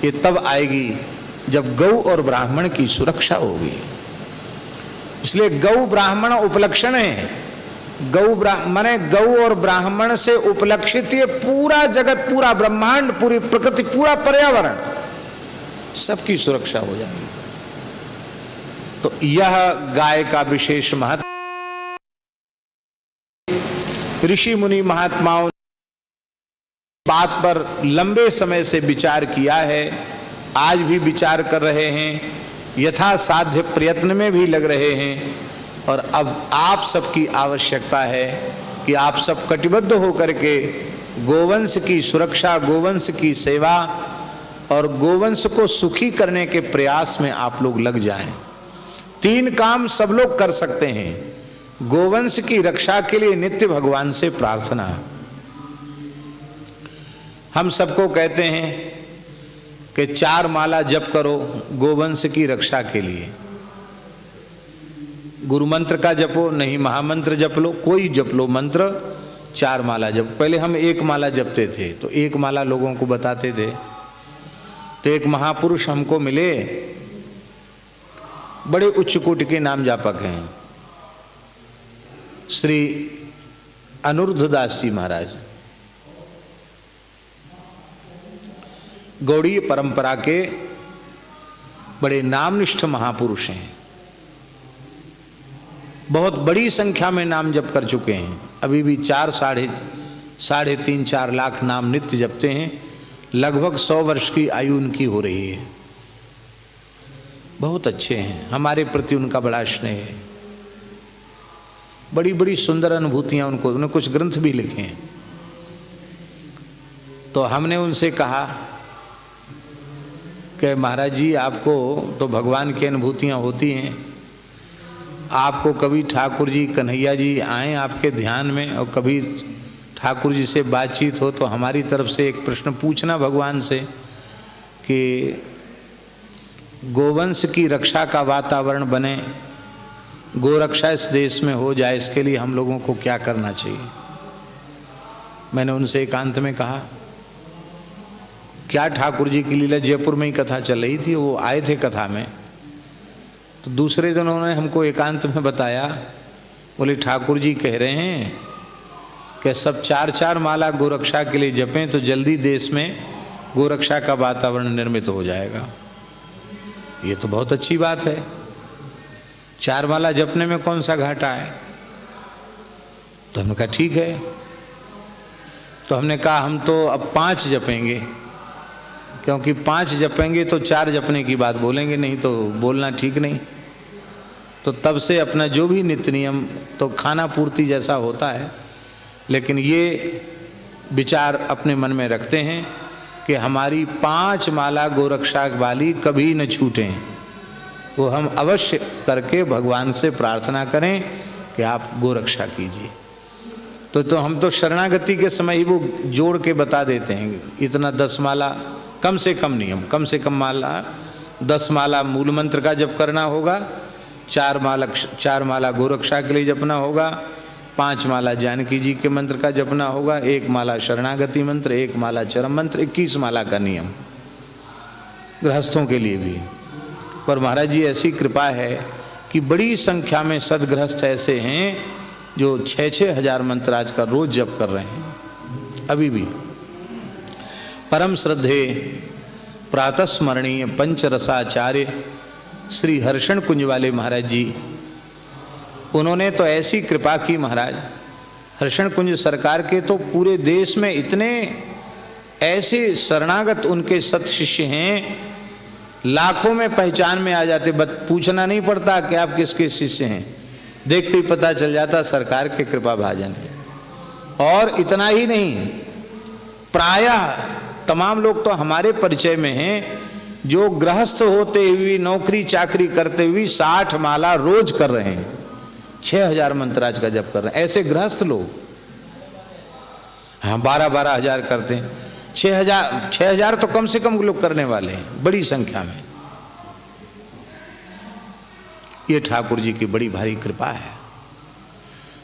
ये तब आएगी जब गौ और ब्राह्मण की सुरक्षा होगी। इसलिए गौ ब्राह्मण उपलक्षण है। गौ और ब्राह्मण से उपलक्षित ये पूरा जगत, पूरा ब्रह्मांड, पूरी प्रकृति, पूरा पर्यावरण, सबकी सुरक्षा हो जाएगी। तो यह गाय का विशेष महत्व। ऋषि मुनि महात्माओं बात पर लंबे समय से विचार किया है, आज भी विचार कर रहे हैं, यथासाध्य प्रयत्न में भी लग रहे हैं। और अब आप सबकी आवश्यकता है कि आप सब कटिबद्ध होकर के गोवंश की सुरक्षा, गोवंश की सेवा और गोवंश को सुखी करने के प्रयास में आप लोग लग जाएं। 3 काम सब लोग कर सकते हैं। गोवंश की रक्षा के लिए नित्य भगवान से प्रार्थना। हम सबको कहते हैं कि 4 माला जप करो गोवंश की रक्षा के लिए। गुरु मंत्र का जपो, नहीं महामंत्र जप लो, कोई जप लो मंत्र, 4 माला जप। पहले हम 1 माला जपते थे, तो 1 माला लोगों को बताते थे। तो एक महापुरुष हमको मिले, बड़े उच्च कोटि के नाम जापक हैं, श्री अनिरुद्धदास जी महाराज। गौड़ीय परंपरा के बड़े नामनिष्ठ महापुरुष हैं। बहुत बड़ी संख्या में नाम जप कर चुके हैं। अभी भी 3 - 4 लाख नाम नित्य जपते हैं। लगभग 100 वर्ष की आयु उनकी हो रही है। बहुत अच्छे हैं, हमारे प्रति उनका बड़ा स्नेह है। बड़ी बड़ी सुंदर अनुभूतियां उनको, उन्होंने कुछ ग्रंथ भी लिखे हैं। तो हमने उनसे कहा कि महाराज जी, आपको तो भगवान की अनुभूतियां होती हैं, आपको कभी ठाकुर जी कन्हैया जी आए आपके ध्यान में और कभी ठाकुर जी से बातचीत हो, तो हमारी तरफ से एक प्रश्न पूछना भगवान से कि गोवंश की रक्षा का वातावरण बने, गोरक्षा इस देश में हो जाए, इसके लिए हम लोगों को क्या करना चाहिए। मैंने उनसे एकांत में कहा, क्या ठाकुर जी की लीला, जयपुर में ही कथा चल रही थी, वो आए थे कथा में, तो दूसरे दिन उन्होंने हमको एकांत में बताया, बोले ठाकुर जी कह रहे हैं कि सब 4 माला गोरक्षा के लिए जपें तो जल्दी देश में गोरक्षा का वातावरण निर्मित हो जाएगा। ये तो बहुत अच्छी बात है, 4 माला जपने में कौन सा घाटा है। तो हमने कहा ठीक है। तो हमने कहा हम तो अब 5 जपेंगे, क्योंकि 5 जपेंगे तो 4 जपने की बात बोलेंगे, नहीं तो बोलना ठीक नहीं। तो तब से अपना जो भी नित्य नियम तो खाना पूर्ति जैसा होता है, लेकिन ये विचार अपने मन में रखते हैं कि हमारी 5 माला गोरक्षा वाली कभी न छूटें। वो हम अवश्य करके भगवान से प्रार्थना करें कि आप गोरक्षा कीजिए। तो हम तो शरणागति के समय ही वो जोड़ के बता देते हैं, इतना 10 माला कम से कम नियम, कम से कम माला 10 माला मूल मंत्र का जप करना होगा, 4 माला गोरक्षा के लिए जपना होगा, 5 माला जानकी जी के मंत्र का जपना होगा, 1 माला शरणागति मंत्र, 1 माला चरम मंत्र, 21 माला का नियम गृहस्थों के लिए भी। पर महाराज जी ऐसी कृपा है कि बड़ी संख्या में सदगृहस्थ ऐसे हैं जो 6-6 हजार मंत्र आज का रोज जप कर रहे हैं अभी भी। परम श्रद्धे प्रातः स्मरणीय पंचरसाचार्य श्री हर्षण कुंज वाले महाराज जी, उन्होंने तो ऐसी कृपा की महाराज, हर्षण कुंज सरकार के तो पूरे देश में इतने ऐसे शरणागत उनके सत शिष्य हैं, लाखों में पहचान में आ जाते, पूछना नहीं पड़ता कि आप किसके शिष्य हैं, देखते ही पता चल जाता सरकार के कृपा भाजन है। और इतना ही नहीं, प्रायः तमाम लोग तो हमारे परिचय में हैं जो गृहस्थ होते हुए नौकरी चाकरी करते हुए 60 माला रोज कर रहे हैं, 6000 मंत्र आज का जप कर रहे हैं, ऐसे गृहस्थ लोग। हाँ 12-12 हजार करते हैं, 6000 तो कम से कम लोग करने वाले हैं बड़ी संख्या में। ये ठाकुर जी की बड़ी भारी कृपा है।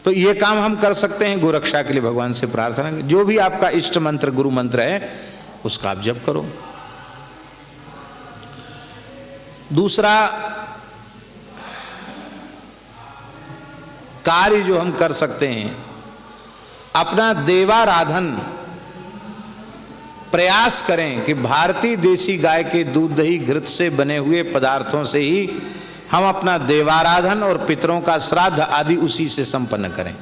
तो ये काम हम कर सकते हैं गोरक्षा के लिए भगवान से प्रार्थना। जो भी आपका इष्ट मंत्र गुरु मंत्र है उसका आप जप करो। दूसरा कार्य जो हम कर सकते हैं, अपना देवाराधन प्रयास करें कि भारतीय देसी गाय के दूध दही घृत से बने हुए पदार्थों से ही हम अपना देवाराधन और पितरों का श्राद्ध आदि उसी से संपन्न करें।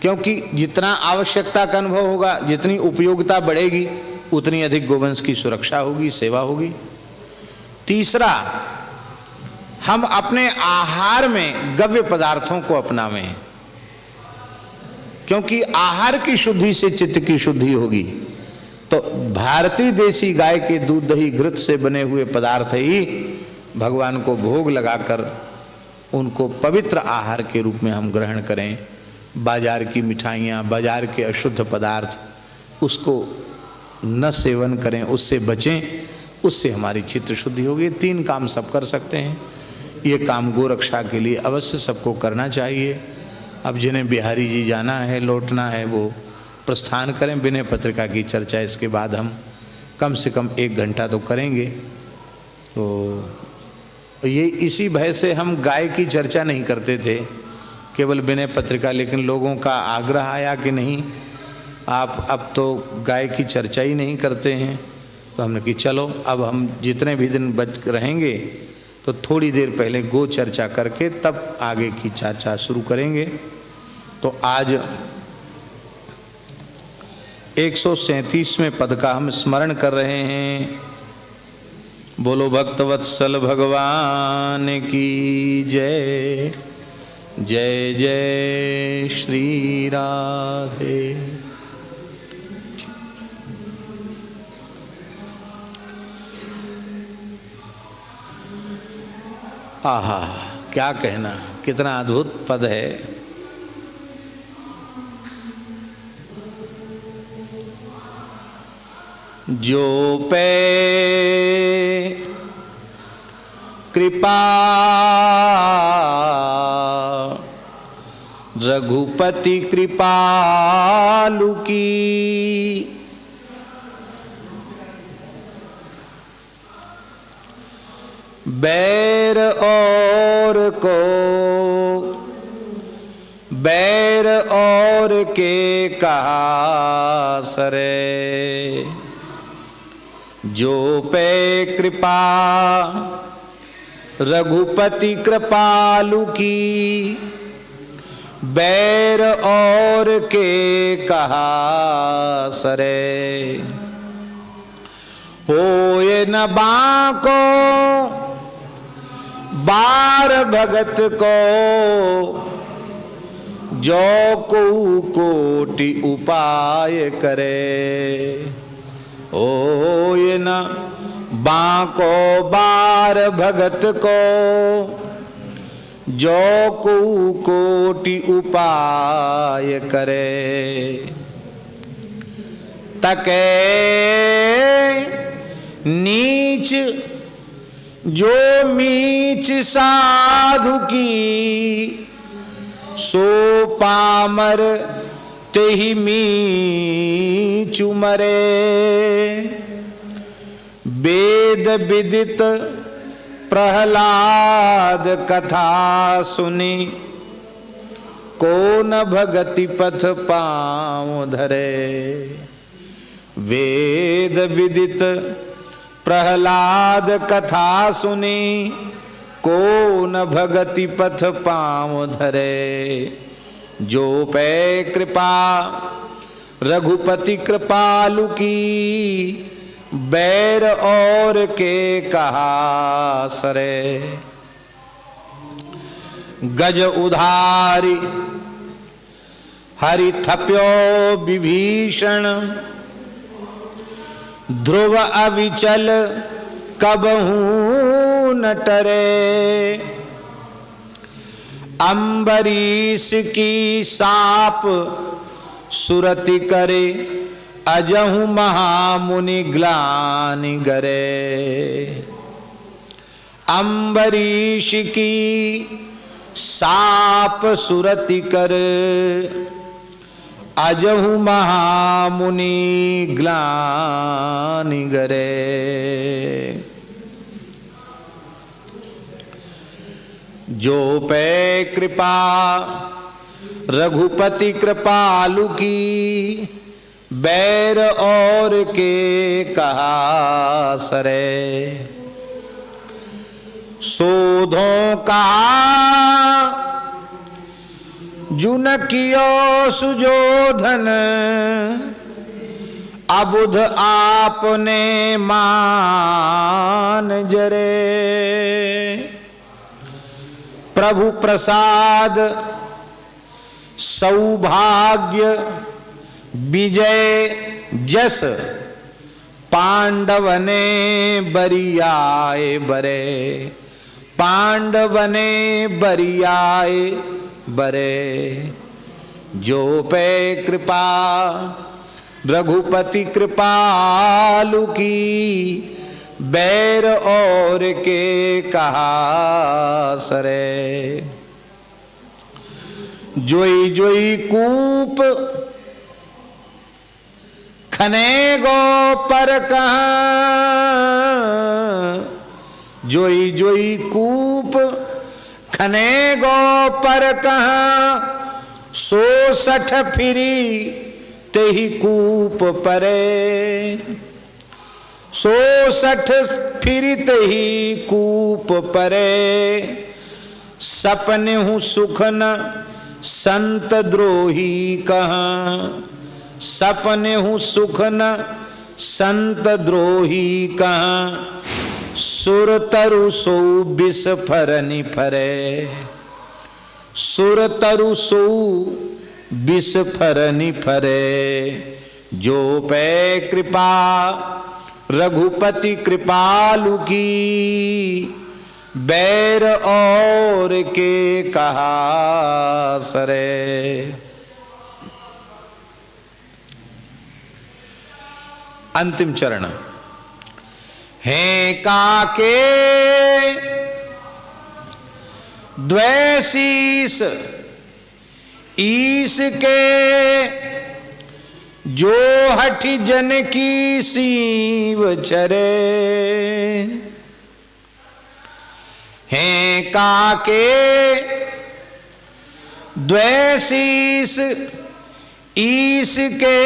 क्योंकि जितना आवश्यकता का अनुभव होगा, जितनी उपयोगिता बढ़ेगी, उतनी अधिक गोवंश की सुरक्षा होगी, सेवा होगी। तीसरा, हम अपने आहार में गव्य पदार्थों को अपनावें, क्योंकि आहार की शुद्धि से चित्त की शुद्धि होगी। तो भारतीय देसी गाय के दूध दही घृत से बने हुए पदार्थ ही भगवान को भोग लगाकर उनको पवित्र आहार के रूप में हम ग्रहण करें। बाजार की मिठाइयाँ, बाजार के अशुद्ध पदार्थ, उसको न सेवन करें, उससे बचें, उससे हमारी चित्त शुद्धि होगी। 3 काम सब कर सकते हैं। ये काम गोरक्षा के लिए अवश्य सबको करना चाहिए। अब जिन्हें बिहारी जी जाना है, लौटना है, वो प्रस्थान करें। विनय पत्रिका की चर्चा इसके बाद हम कम से कम 1 घंटा तो करेंगे। तो ये इसी भय से हम गाय की चर्चा नहीं करते थे, केवल विनय पत्रिका। लेकिन लोगों का आग्रह आया कि नहीं, आप अब तो गाय की चर्चा ही नहीं करते हैं। तो हमने कि चलो अब हम जितने भी दिन बच रहेंगे तो थोड़ी देर पहले गो चर्चा करके तब आगे की चर्चा शुरू करेंगे। तो आज 137वें पद का हम स्मरण कर रहे हैं। बोलो भक्तवत्सल भगवान की जय। जय जय श्री राधे। आहा, क्या कहना, कितना अद्भुत पद है। जो पे कृपा रघुपति कृपालु की, बैर और के कहा सरे। जो पे कृपा रघुपति कृपालु की, बैर और के कहा सरे। होए न बाको बार भगत को, जो को कोटि उपाय करे। होए न बाको बार भगत को, जो को कोटि उपाय करे। तके नीच जो मीच साधु की, सो पामर तेहि मीचु मरे। वेद विदित प्रहलाद कथा सुनी, को न भगति पथ पाँव धरे। वेद विदित प्रहलाद कथा सुनी, को न भगति पथ पाँव धरे। जो पे कृपा रघुपति कृपालु की, बैर और के कहा सरे। गज उधारी हरि थप्यो विभीषण, ध्रुव अविचल कबहू न टरे। अम्बरीश की साप सुरति करे, अजहु महामुनि ग्लानि गरे। अम्बरीश की साप सुरति कर, अजहु महामुनि ग्लानि गरे। जो पे कृपा रघुपति कृपालु की, बैर और के कहा सरे। सोधों का जुन कियो सुजोधन, अबुध आपने मान जरे। प्रभु प्रसाद सौभाग्य विजय जस पांडवने बरियाए बरे, पांडवने बरियाए बरे। जो पे कृपा रघुपति कृपालु की, बैर और के कहा सरे। जोई जोई कूप खने गो पर कहाँ, जोई जोई कूप खने गो पर कहाँ, 160 फिरी तेहि कूप परे। 160 फिरी तेहि कूप परे। सपने हूँ सुख न संत द्रोही कहाँ, सपने हूँ सुख न संत द्रोही कहाँ, सुर तरु सो बिस फरनि फरे। सुर तरु सो बिस फरनि फरे। जो पे कृपा रघुपति कृपालु की, बैर और के कहा सरे। अंतिम चरण। हैं काके द्वैशीस ईस के, जो हठ जन की सीव चरे। हैं काके द्वैशीस ईस के,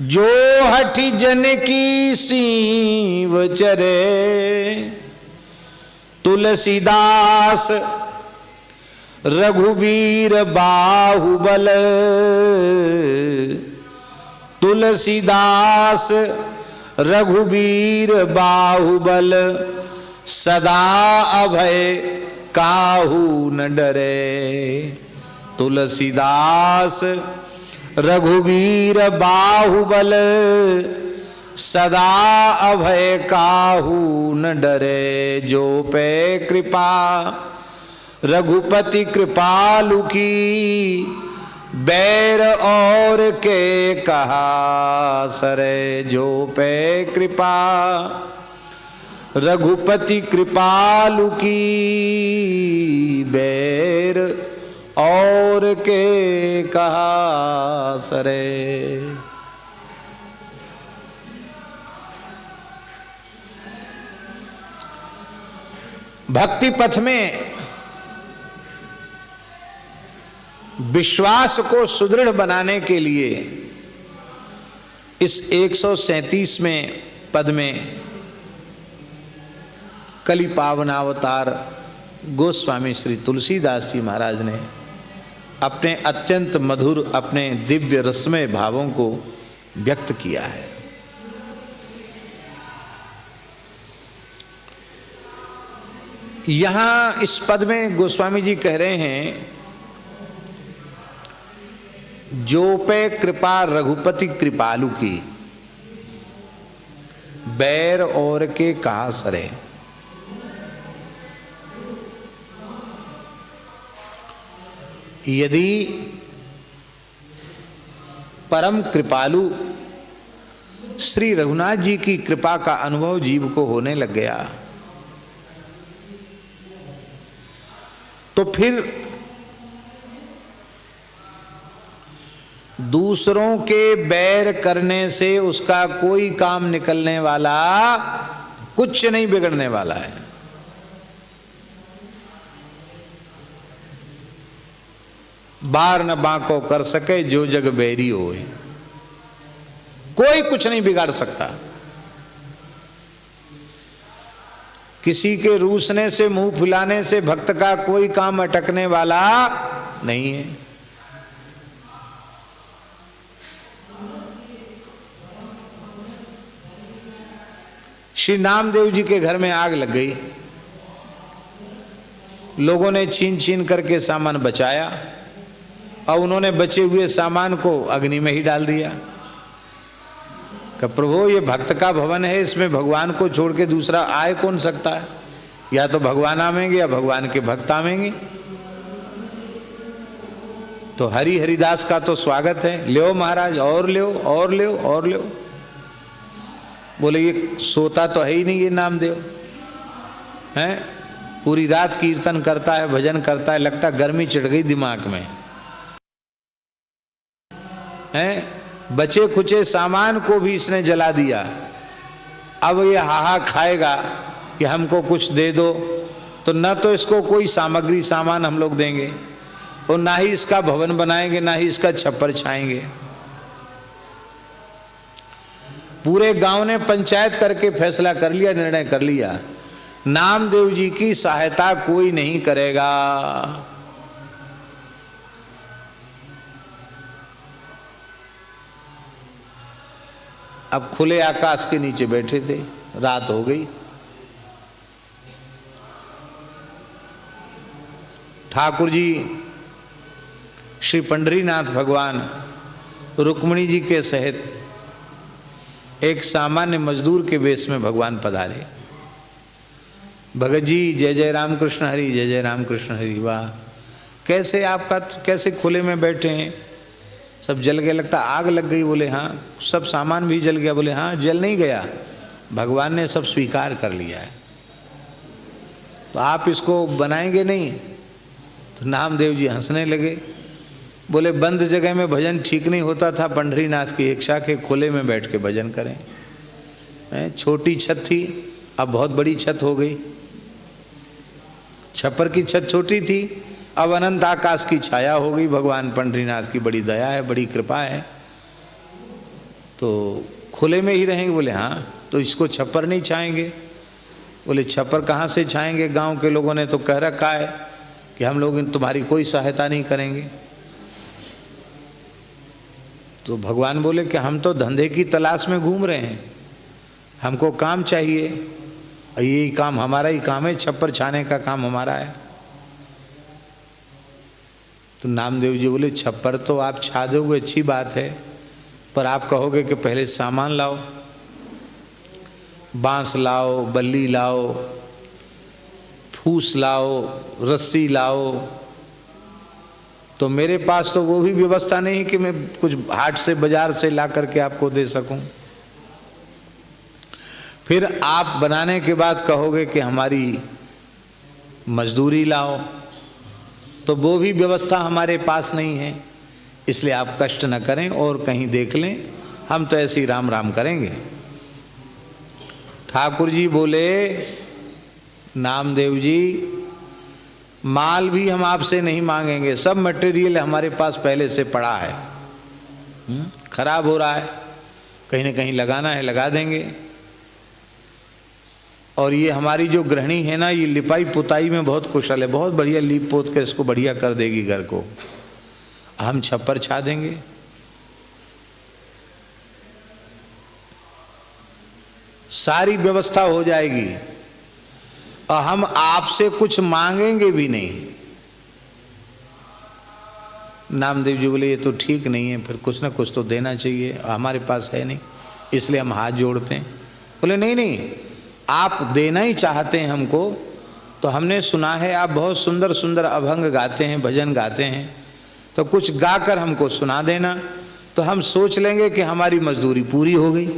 जो हठ जन की सीव चरे। तुलसीदास रघुवीर बाहुबल, तुलसीदास रघुवीर बाहुबल, सदा अभय काहू न डरे। तुलसीदास रघुवीर बाहुबल, सदा अभय काहू न डरे। जो पे कृपा रघुपति कृपालु की, बैर और के कहा सरे। जो पे कृपा रघुपति कृपालु की, बैर और के कहा सरे। भक्ति पथ में विश्वास को सुदृढ़ बनाने के लिए इस 137वें पद में कलि पावनावतार गोस्वामी श्री तुलसीदास जी महाराज ने अपने अत्यंत मधुर, अपने दिव्य रसमय भावों को व्यक्त किया है। यहां इस पद में गोस्वामी जी कह रहे हैं, जो पे कृपा रघुपति कृपालु की, बैर और के कहा सरे। यदि परम कृपालु श्री रघुनाथ जी की कृपा का अनुभव जीव को होने लग गया, तो फिर दूसरों के बैर करने से उसका कोई काम निकलने वाला, कुछ नहीं बिगड़ने वाला है। बार न बांको कर सके जो जग बैरी होए, कोई कुछ नहीं बिगाड़ सकता। किसी के रूसने से, मुंह फुलाने से भक्त का कोई काम अटकने वाला नहीं है। श्री नामदेव जी के घर में आग लग गई, लोगों ने छीन छीन करके सामान बचाया और उन्होंने बचे हुए सामान को अग्नि में ही डाल दिया। कि प्रभु ये भक्त का भवन है, इसमें भगवान को छोड़ के दूसरा आए कौन सकता है, या तो भगवान आवेंगे या भगवान के भक्त आवेंगे। तो हरिदास का तो स्वागत है, ल्यो महाराज और ल्यो और ल्यो और ल्यो। बोले ये सोता तो है ही नहीं ये नामदेव हैं, पूरी रात कीर्तन करता है, भजन करता है, लगता गर्मी चढ़ गई दिमाग में हैं। बचे खुचे सामान को भी इसने जला दिया। अब ये हाहा खाएगा कि हमको कुछ दे दो, तो न तो इसको कोई सामग्री सामान हम लोग देंगे और ना ही इसका भवन बनाएंगे, ना ही इसका छप्पर छाएंगे। पूरे गांव ने पंचायत करके फैसला कर लिया, निर्णय कर लिया, नामदेव जी की सहायता कोई नहीं करेगा। अब खुले आकाश के नीचे बैठे थे, रात हो गई। ठाकुर जी श्री पंढरीनाथ भगवान रुक्मिणी जी के सहित एक सामान्य मजदूर के वेश में भगवान पधारे। भगत जी जय जय राम कृष्ण हरि, जय जय राम कृष्ण हरि। वाह, कैसे आपका, कैसे खुले में बैठे हैं, सब जल गया, लगता आग लग गई। बोले हाँ। सब सामान भी जल गया। बोले हाँ, जल नहीं गया, भगवान ने सब स्वीकार कर लिया है, तो आप इसको बनाएंगे नहीं। तो नामदेव जी हंसने लगे, बोले बंद जगह में भजन ठीक नहीं होता था, पंढरीनाथ की इच्छा के खुले में बैठ के भजन करें। छोटी छत थी, अब बहुत बड़ी छत हो गई। छप्पर की छत छोटी थी, अब अनंत आकाश की छाया हो गई। भगवान पंढरीनाथ की बड़ी दया है, बड़ी कृपा है, तो खुले में ही रहेंगे। बोले हाँ। तो इसको छप्पर नहीं छाएंगे। बोले छप्पर कहाँ से छाएंगे, गांव के लोगों ने तो कह रखा है कि हम लोग तुम्हारी कोई सहायता नहीं करेंगे। तो भगवान बोले कि हम तो धंधे की तलाश में घूम रहे हैं, हमको काम चाहिए, यही काम हमारा ही काम है, छप्पर छाने का काम हमारा है। तो नामदेव जी बोले छप्पर तो आप छा दोगे, अच्छी बात है, पर आप कहोगे कि पहले सामान लाओ, बांस लाओ, बल्ली लाओ, फूस लाओ, रस्सी लाओ। तो मेरे पास तो वो भी व्यवस्था नहीं कि मैं कुछ हाट से बाजार से ला करके आपको दे सकूं। फिर आप बनाने के बाद कहोगे कि हमारी मजदूरी लाओ, तो वो भी व्यवस्था हमारे पास नहीं है। इसलिए आप कष्ट न करें और कहीं देख लें, हम तो ऐसे ही राम राम करेंगे। ठाकुर जी बोले नामदेव जी, माल भी हम आपसे नहीं मांगेंगे, सब मटेरियल हमारे पास पहले से पड़ा है, खराब हो रहा है, कहीं ना कहीं लगाना है, लगा देंगे। और ये हमारी जो गृहिणी है ना, ये लिपाई पुताई में बहुत कुशल है, बहुत बढ़िया लीप पोत कर इसको बढ़िया कर देगी घर को, हम छप्पर छा देंगे। सारी व्यवस्था हो जाएगी और हम आपसे कुछ मांगेंगे भी नहीं। नामदेव जी बोले ये तो ठीक नहीं है, फिर कुछ ना कुछ तो देना चाहिए, हमारे पास है नहीं, इसलिए हम हाथ जोड़ते हैं। बोले नहीं नहीं, आप देना ही चाहते हैं हमको, तो हमने सुना है आप बहुत सुंदर सुंदर अभंग गाते हैं, भजन गाते हैं, तो कुछ गाकर हमको सुना देना, तो हम सोच लेंगे कि हमारी मजदूरी पूरी हो गई।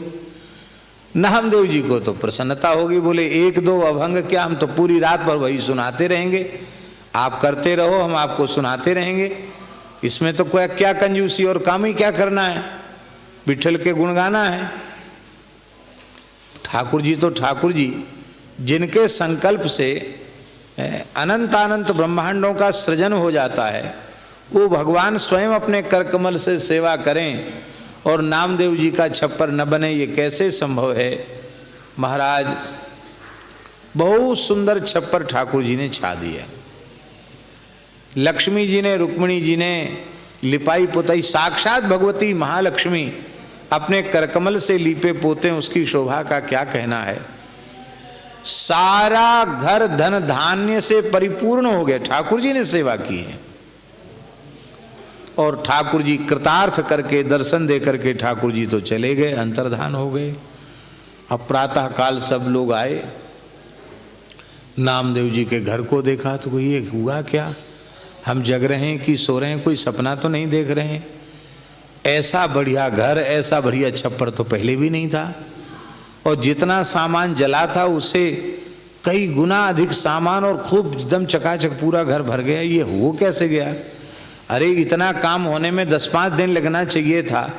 नामदेव जी को तो प्रसन्नता होगी। बोले एक दो अभंग क्या, हम तो पूरी रात भर वही सुनाते रहेंगे, आप करते रहो, हम आपको सुनाते रहेंगे, इसमें तो कोई क्या कंजूसी और काम ही क्या करना है, विठल के गुण गाना है। ठाकुर जी तो ठाकुर जी, जिनके संकल्प से अनंत अनंत ब्रह्मांडों का सृजन हो जाता है, वो भगवान स्वयं अपने करकमल से सेवा करें और नामदेव जी का छप्पर न बने, ये कैसे संभव है। महाराज बहुत सुंदर छप्पर ठाकुर जी ने छा दिया। लक्ष्मी जी ने, रुक्मिणी जी ने लिपाई पुताई, साक्षात भगवती महालक्ष्मी अपने करकमल से लीपे पोते, उसकी शोभा का क्या कहना है। सारा घर धन धान्य से परिपूर्ण हो गया। ठाकुर जी ने सेवा की है और ठाकुर जी कृतार्थ करके दर्शन दे करके ठाकुर जी तो चले गए, अंतर्धान हो गए। अब प्रातः काल सब लोग आए, नामदेव जी के घर को देखा तो ये हुआ क्या, हम जग रहे हैं कि सो रहे हैं, कोई सपना तो नहीं देख रहे हैं। ऐसा बढ़िया घर, ऐसा बढ़िया छप्पर तो पहले भी नहीं था, और जितना सामान जला था उससे कई गुना अधिक सामान और खूब एकदम चकाचक पूरा घर भर गया। ये हो कैसे गया? अरे इतना काम होने में 10-5 दिन लगना चाहिए था,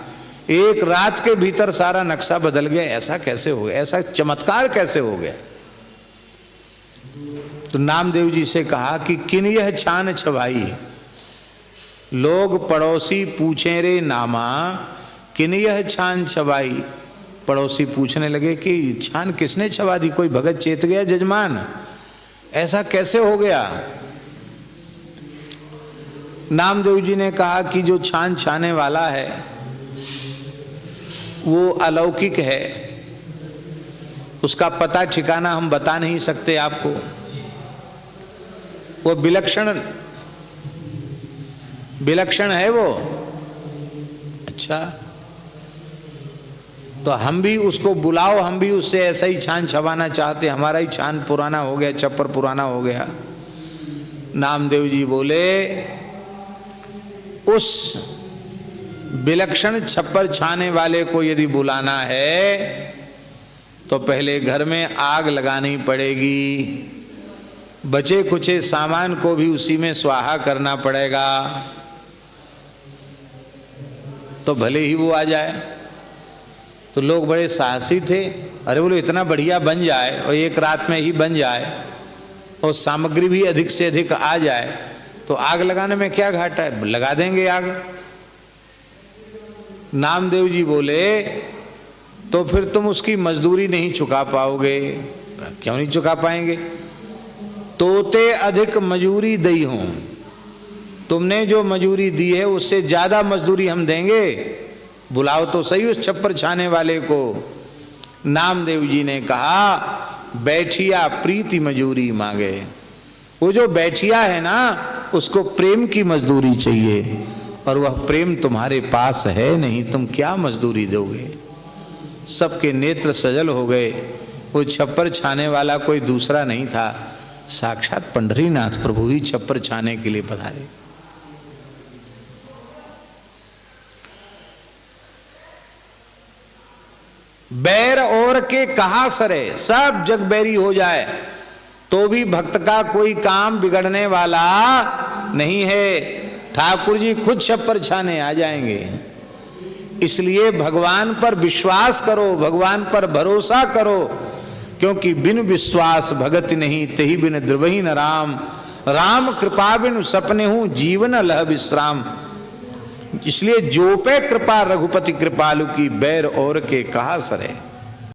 एक रात के भीतर सारा नक्शा बदल गया। ऐसा कैसे हो गया? ऐसा चमत्कार कैसे हो गया? तो नामदेव जी से कहा कि किन यह छान छवाई, लोग पड़ोसी पूछे रे नामा, किन यह छान छवाई। पड़ोसी पूछने लगे कि छान किसने छवा दी, कोई भगत चेत गया जजमान, ऐसा कैसे हो गया? नामदेव जी ने कहा कि जो छान छाने वाला है वो अलौकिक है, उसका पता ठिकाना हम बता नहीं सकते आपको, वो विलक्षण है वो। अच्छा, तो हम भी उसको बुलाओ, हम भी उससे ऐसा ही छान छवाना चाहते, हमारा ही छान पुराना हो गया, छप्पर पुराना हो गया। नामदेव जी बोले उस विलक्षण छप्पर छाने वाले को यदि बुलाना है तो पहले घर में आग लगानी पड़ेगी, बचे कुचे सामान को भी उसी में स्वाहा करना पड़ेगा, तो भले ही वो आ जाए। तो लोग बड़े साहसी थे, अरे बोलो इतना बढ़िया बन जाए और एक रात में ही बन जाए और सामग्री भी अधिक से अधिक आ जाए तो आग लगाने में क्या घाटा है, लगा देंगे आग। नामदेव जी बोले तो फिर तुम उसकी मजदूरी नहीं चुका पाओगे। क्यों नहीं चुका पाएंगे? तोते अधिक मजूरी दई हूं, तुमने जो मजूरी दी है उससे ज्यादा मजदूरी हम देंगे, बुलाओ तो सही उस छप्पर छाने वाले को। नामदेव जी ने कहा बैठिया प्रीति मजूरी मांगे। वो जो बैठिया है ना उसको प्रेम की मजदूरी चाहिए, और वह प्रेम तुम्हारे पास है नहीं, तुम क्या मजदूरी दोगे? सबके नेत्र सजल हो गए। वो छप्पर छाने वाला कोई दूसरा नहीं था, साक्षात पंढरीनाथ प्रभु ही छप्पर छाने के लिए पधारे। बैर और के कहा सरे, सब जग बैरी हो जाए तो भी भक्त का कोई काम बिगड़ने वाला नहीं है। ठाकुर जी खुद छप्पर छाने आ जाएंगे। इसलिए भगवान पर विश्वास करो, भगवान पर भरोसा करो, क्योंकि बिन विश्वास भगत नहीं, तेहि बिन द्रवहि न राम, राम कृपा बिन सपने हूं जीवन लह विश्राम। इसलिए जो पे कृपा रघुपति कृपालु की, बैर और के कहा सरे।